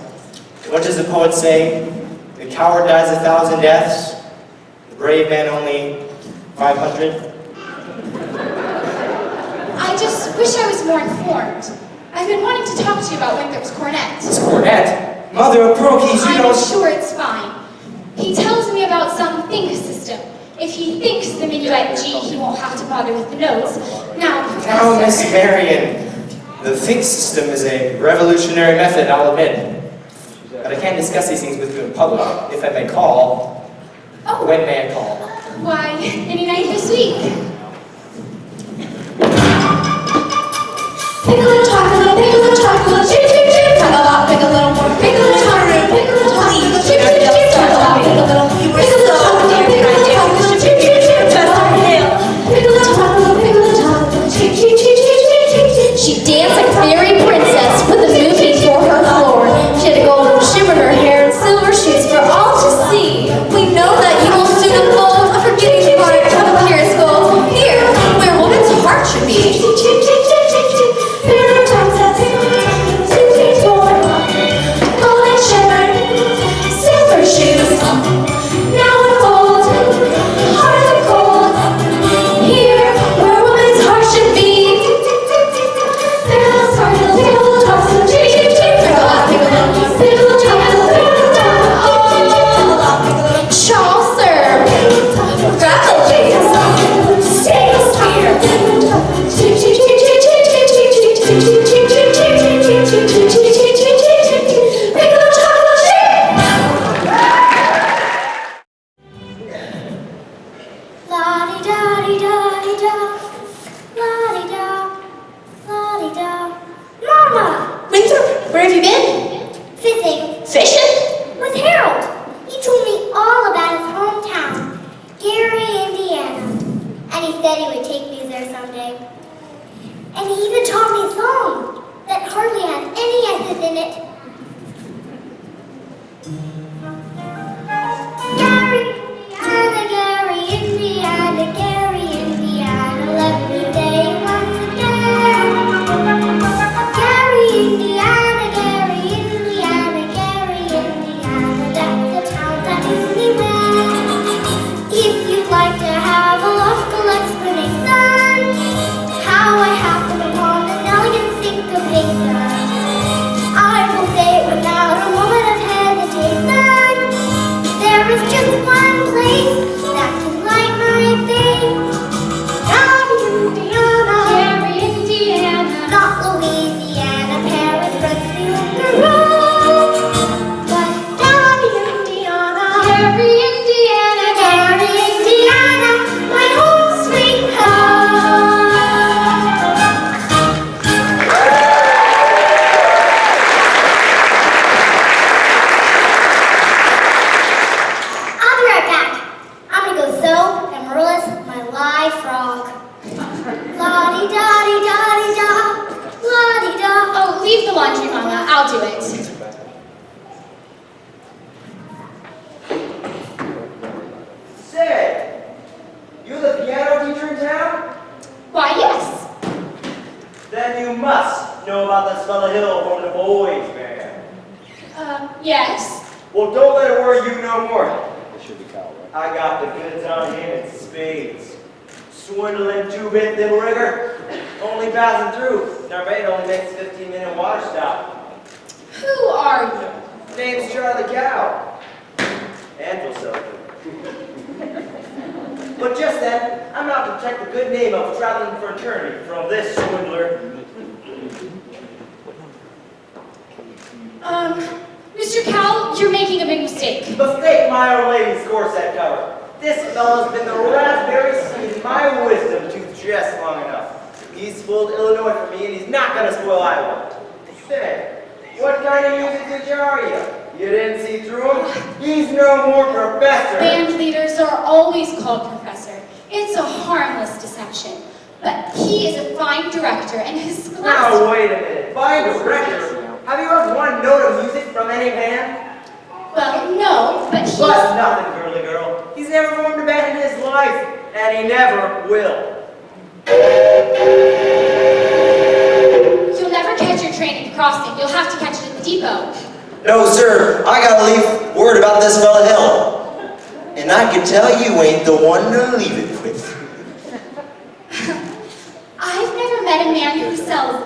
What does the poet say? The coward dies 1,000 deaths, the brave man only 500. I just wish I was more informed. I've been wanting to talk to you about Winthrop's cornet. This cornet? Mother of pearl keys, you I'm sure it's fine. He tells me about some think system. If he thinks the minuet G, he won't have to bother with the notes. Now, Now, Miss Marion, the think system is a revolutionary method, I'll admit. But I can't discuss these things with you in public. If I may call, when may I call? why, any night this week. Pick a little chocolate, pick a little chocolate, chip, chip, chip, talk a lot, pick a little more, pick a little chocolate, pick a little chocolate, chip, chip, chip, talk a lot, pick a little, pick a little chocolate, pick a little chocolate, chip, chip, chip, talk a lot, pick a little chocolate, pick a little chocolate, chip, chip, chip, chip, chip, chip, chip. She danced like a fairy princess with the movie for her floor. And he even taught me a song that hardly had any S's in it. Gary, Indiana, let me say once again. Gary, Indiana, that's the town that Disney went. If you'd like to have a logical explanation, how I happened upon an elegant syncopation, I will say it without a moment of hesitation. There is just one place that can light my face. Gary, Indiana, not Louisiana, Paris, Brazil, Peru. But Gary, Indiana, my home sweet home. I'll be right back. I'm gonna go sew Amaryllis my live frog. La-di-da-di-da-di-da, la-di-da. Oh, leave the laundry, Mama. I'll do it. Say, you the piano teacher in town? Why, yes. Then you must know about this fella Hill from the boys' band. Yes. Well, don't let it worry you no more. It should be Kyle, right? I got the goods on him in spades. Swindling 2-bit little rigger, only passing through. Their mate only makes 15-minute water stop. Who are you? Name's Charlie Cow. Anvil Silver. But just then, I'm out to protect the good name of traveling fraternity from this swindler. Mr. Cowell, you're making a big mistake. Mistake my old lady's corset cover. This fellow's been the raspberry seed in my wisdom tooth just long enough. He's spoiled Illinois for me, and he's not gonna spoil Iowa. Say, what kind of music are you? You didn't see through him? He's no more professor. Band leaders are always called professor. It's a harmless deception. But he is a fine director, and his class... Now, wait a minute. Fine director? Have you heard one note of music from any band? Well, no, but he's... But nothing, girly girl. He's never formed a band in his life, and he never will. You'll never catch your train at the crossing. You'll have to catch it at the depot. No, sir. I gotta leave word about this fella Hill. And I can tell you ain't the one to leave it with. I've never met a man who sells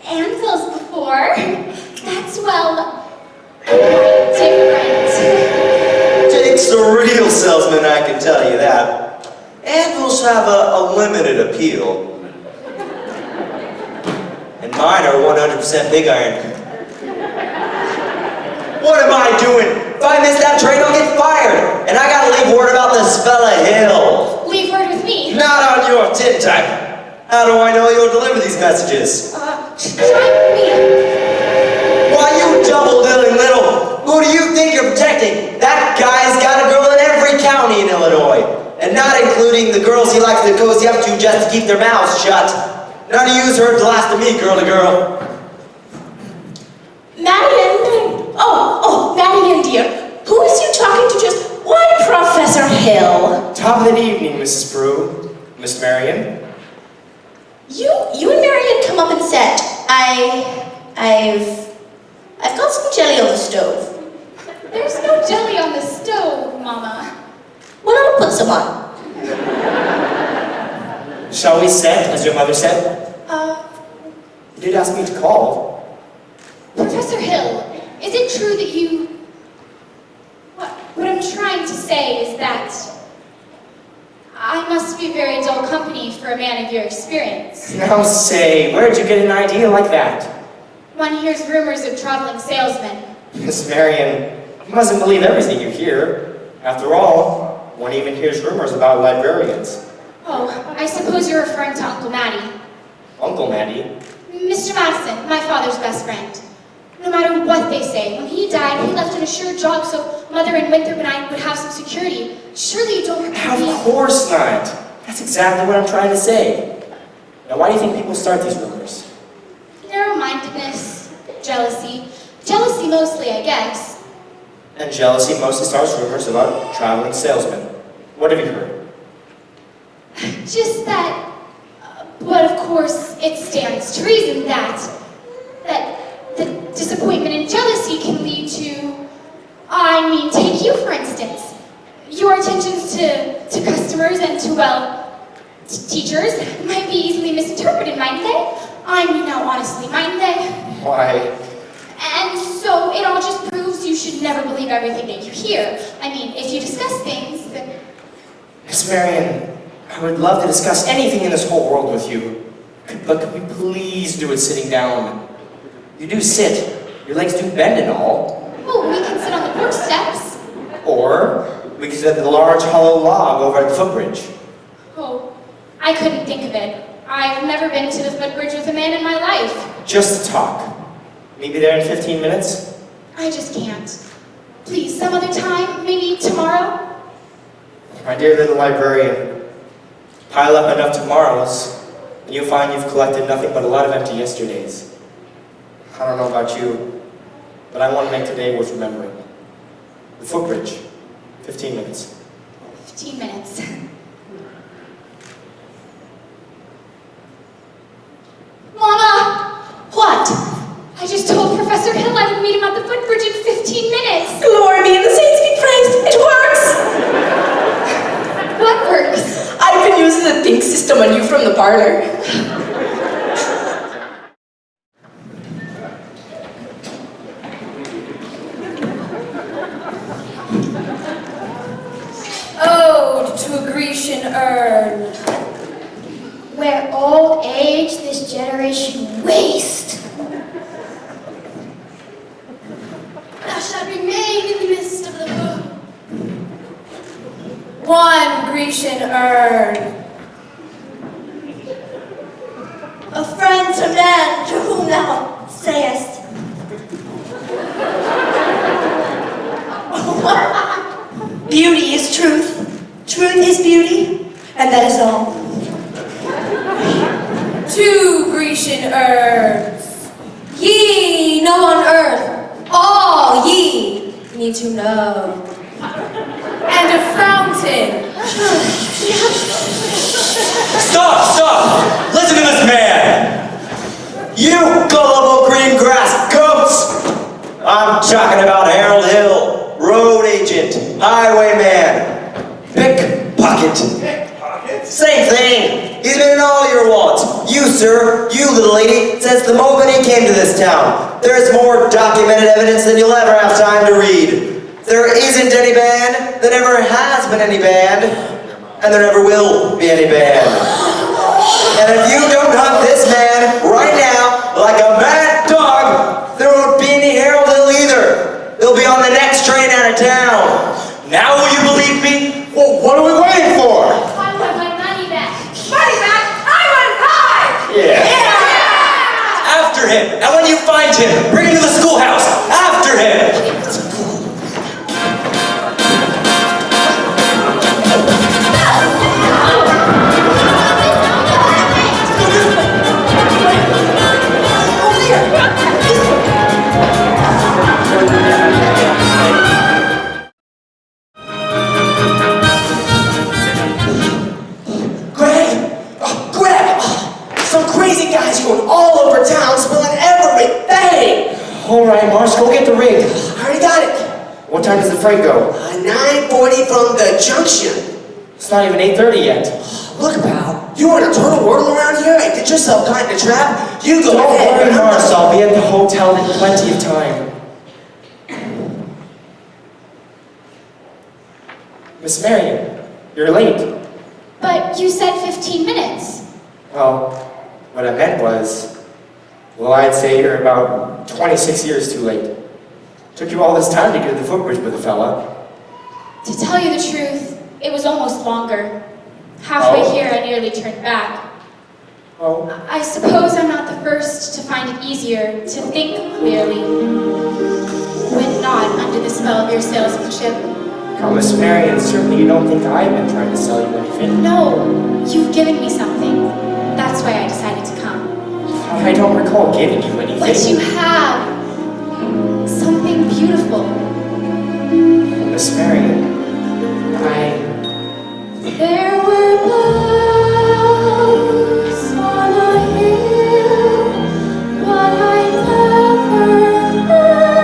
anvils before. That's, well, quite different. Takes a real salesman, I can tell you that. Anvils have a limited appeal. And mine are 100% big iron. What am I doing? If I miss that train, I'll get fired. And I gotta leave word about this fella Hill. Leave word with me. Not on your tin type. How do I know you'll deliver these messages? Try me. Why, you double-dealing little... Who do you think you're protecting? That guy's got a girl in every county in Illinois. And not including the girls he likes to cozy up to just to keep their mouths shut. None of you's heard the last of me, girl to girl. Marian, Marian dear, who is you talking to just? Why, Professor Hill? Top of the evening, Mrs. Prue. Miss Marion. You and Marian come up and said, I've got some jelly on the stove. There's no jelly on the stove, Mama. Well, I'll put some on. Shall we set, as your mother said? You did ask me to call. Professor Hill, is it true that you... What I'm trying to say is that I must be very dull company for a man of your experience. Now say, where'd you get an idea like that? One hears rumors of traveling salesmen. Miss Marion, you mustn't believe everything you hear. After all, one even hears rumors about librarians. Oh, I suppose you're referring to Uncle Matty. Uncle Matty? Mr. Madison, my father's best friend. No matter what they say, when he died, he left an assured job so Mother and Winthrop and I would have some security. Surely you don't believe... Of course not. That's exactly what I'm trying to say. Now, why do you think people start these rumors? Narrow-mindedness, jealousy. Jealousy mostly, I guess. And jealousy mostly starts rumors about traveling salesmen. What have you heard? Just that, but of course, it stands to reason that the disappointment and jealousy can lead to, take you for instance. Your attentions to customers and to, teachers might be easily misinterpreted, mightn't they? Honestly, mightn't they? Why? And so it all just proves you should never believe everything that you hear. If you discuss things, then... Miss Marion, I would love to discuss anything in this whole world with you. But could we please do it sitting down? You do sit. Your legs do bend and all. Oh, we can sit on the porch steps. Or we could sit at the large hollow log over at the footbridge. Oh, I couldn't think of it. I've never been to the footbridge with a man in my life. Just to talk. Meet me there in 15 minutes? I just can't. Please, some other time, maybe tomorrow? My dear little librarian, pile up enough tomorrows, and you'll find you've collected nothing but a lot of empty yesterdays. I don't know about you, but I want to make today worth remembering. The footbridge, 15 minutes. 15 minutes. Mama! What? I just told Professor Hill I would meet him at the footbridge in 15 minutes. Glory be and the saints be praised. It works. What works? I've been using the think system on you from the parlor. Ode to a Grecian urn. Where old age this generation waste. Thou shalt remain in the midst of the moon. One Grecian urn. A friend to man to whom thou sayest. Beauty is truth. Truth is beauty. And that is all. Two Grecian urns. Ye know on earth, all ye need to know. And a fountain. Stop! Listen to this man! You gullible green grass goats! I'm talking about Harold Hill, road agent, highwayman, pickpocket. Same thing. He's been in all your wants. You, sir, you little lady, since the moment he came to this town. There's more documented evidence than you'll ever have time to read. There isn't any band, there never has been any band, and there never will be any band. And if you don't hunt this man right now like a mad dog, there won't be any Harold Hill either. He'll be on the next train out of town. Now will you believe me? Well, what are we waiting for? I want my money back. Money back? I want pie! Yeah. After him. And when you find him, bring him to the schoolhouse. After him. All right, Marsh, go get the rig. I already got it. What time does the freight go? 9:40 from the junction. It's not even 8:30 yet. Look, pal, you want to turn a whirl around here and get yourself caught in a trap? You go Don't ahead. worry, but I'm Marsh. not- I'll be at the hotel in plenty of time. Miss Marion, you're late. But you said 15 minutes. Well, what I meant was, well, I'd say you're about 26 years too late. Took you all this time to get to the footbridge with the fella. To tell you the truth, it was almost longer. Halfway Oh. here, I nearly turned back. Oh, I suppose I'm not the first to find it easier to think clearly when not under the spell of your salesmanship. now, Miss Marion, certainly you don't think I've been trying to sell you anything. No, you've given me something. That's why I decided to come. I don't recall giving you anything. But you have something beautiful. Miss Marion, There were bugs on a hill, but I never heard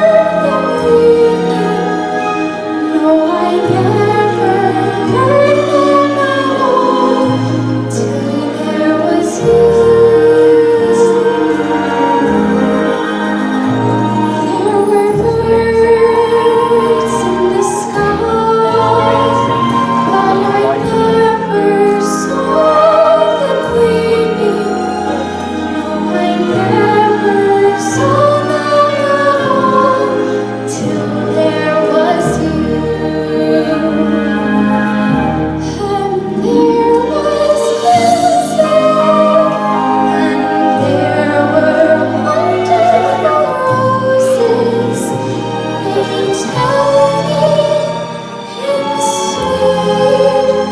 them ringing. No, I never heard them at all till there was you. There were birds in the sky, but I never saw them winging. No, I never saw them at all till there was you. And there was music, and there were wonderful roses. They tell me in sweet,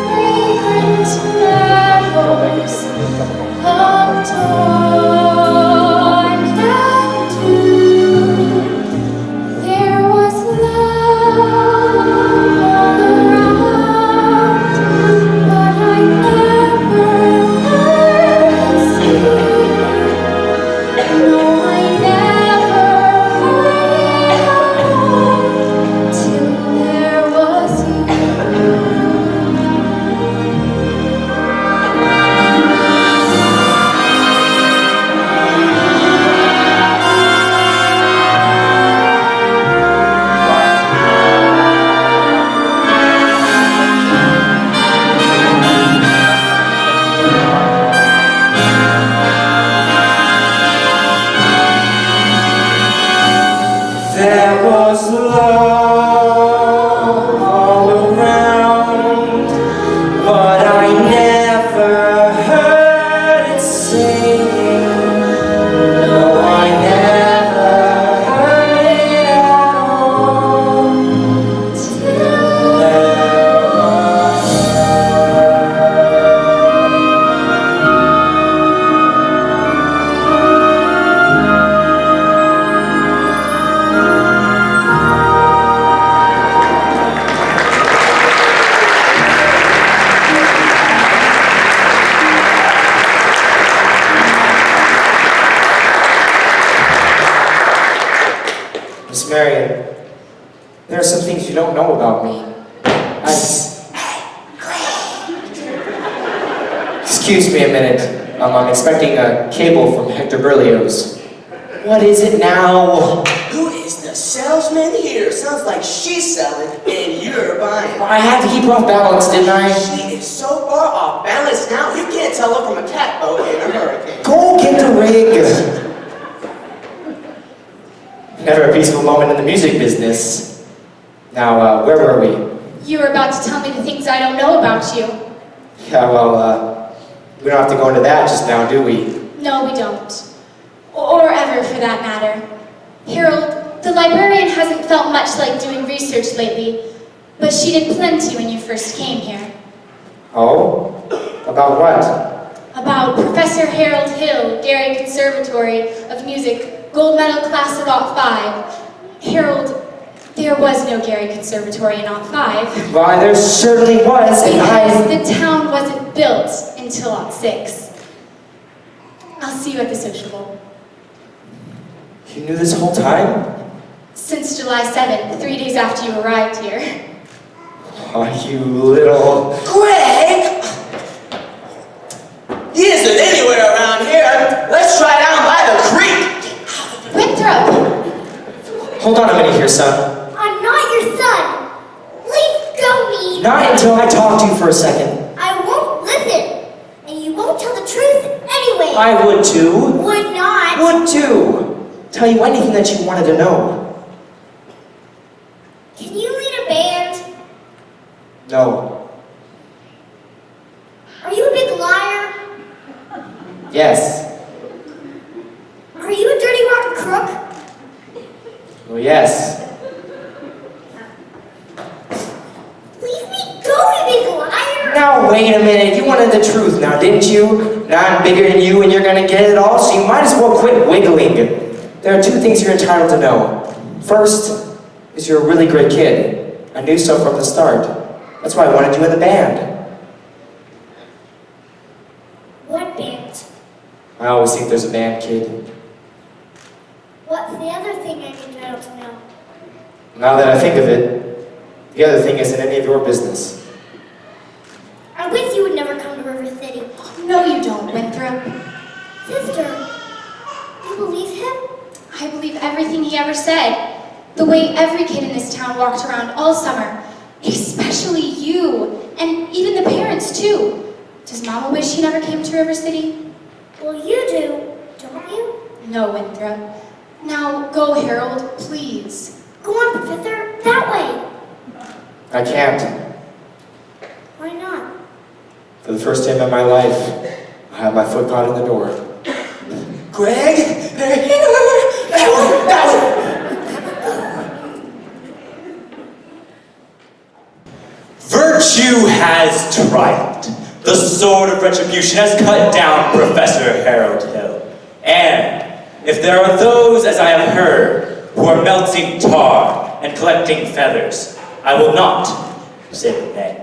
fragrant meadows of dawn and dew, there was love all around, but I never heard it sing. No, I never heard it all till there was you. there was love all around, but I never heard it singing. No, I never heard it at all till there was Miss Marion, there are some things you don't know about me. Excuse me a minute. I'm expecting a cable from Hector Berlioz. What is it now? Who is the salesman here? Sounds like she's selling and you're buying. I had to keep her off balance, didn't I? She is so far off balance now, you can't tell her from a catboat in a hurricane. Go get the rig. Never a peaceful moment in the music business. Now, where were we? You were about to tell me the things I don't know about you. Yeah, well, we don't have to go into that just now, do we? No, we don't. Or ever, for that matter. Harold, the librarian hasn't felt much like doing research lately, but she did plenty when you first came here. Oh? About what? About Professor Harold Hill, Gary Conservatory of Music, gold medal class of Ot 5. Harold, there was no Gary Conservatory in Ot 5. Why, there certainly was, and Because the town wasn't built until Ot 6. I'll see you at the sociable. You knew this whole time? Since July 7th, 3 days after you arrived here. Oh, you little... Greg! He isn't anywhere around here. Let's try down by the creek. Winthrop! Hold on a minute here, son. I'm not your son. Please go me. Not until I talk to you for a second. I won't listen. And you won't tell the truth anyway. I would too. Would not. Would too. Tell you anything that you wanted to know. Can you lead a band? No. Are you a big liar? Yes. Are you a dirty rotten crook? Well, yes. Leave me go, you big liar! Now, wait a minute. You wanted the truth now, didn't you? Now I'm bigger than you and you're gonna get it all, so you might as well quit wiggling. There are two things you're entitled to know. First is you're a really great kid. I knew so from the start. That's why I wanted you in the band. What band? I always think there's a band, kid. What's the other thing I'm entitled to know? Now that I think of it, the other thing isn't any of your business. I wish you would never come to River City. No, you don't, Winthrop. Sister, you believe him? I believe everything he ever said. The way every kid in this town walked around all summer. Especially you. And even the parents, too. Does Mama wish he never came to River City? Well, you do, don't you? No, Winthrop. Now, go, Harold, please. Go on, Professor, that way. I can't. Why not? For the first time in my life, I have my foot caught in the door. Greg? That way! Virtue has triumphed. The sword of retribution has cut down Professor Harold Hill. And if there are those, as I have heard, who are melting tar and collecting feathers, I will not say the name.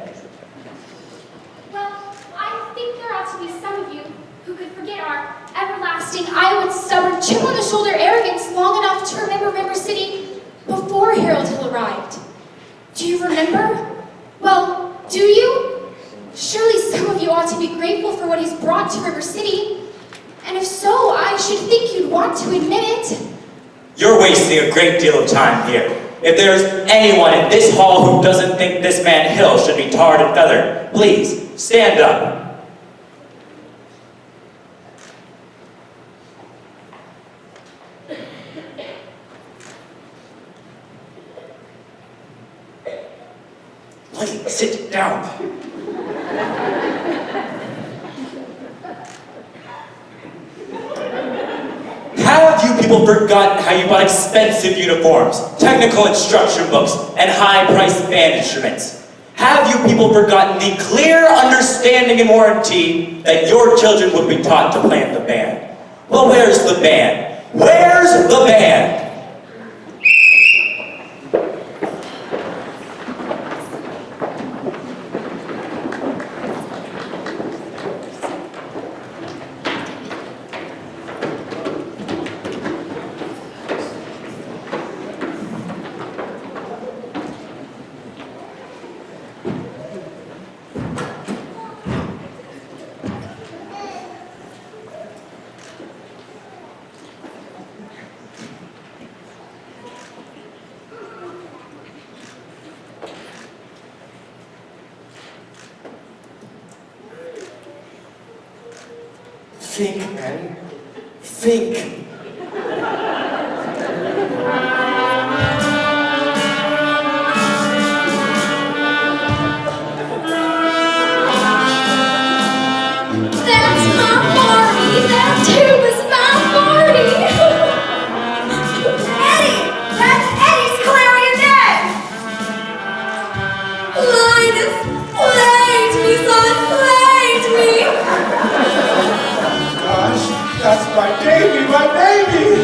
Well, I think there ought to be some of you who could forget our everlasting, Iowan, stubborn, chip-on-the-shoulder arrogance long enough to remember River City before Harold Hill arrived. Do you remember? Well, do you? Surely some of you ought to be grateful for what he's brought to River City. And if so, I should think you'd want to admit it. You're wasting a great deal of time here. If there's anyone in this hall who doesn't think this man Hill should be tarred and feathered, please stand up. Please sit down. Have you people forgotten how you bought expensive uniforms, technical instruction books, and high-priced band instruments? Have you people forgotten the clear understanding and warranty that your children would be taught to play in the band? Well, where's the band? Where's the band? Think, man. Think. That's my Marty. That too is my Marty. Eddie! That's Eddie's clarinet! Linus played me, son, played me! Gosh, that's my baby, my baby!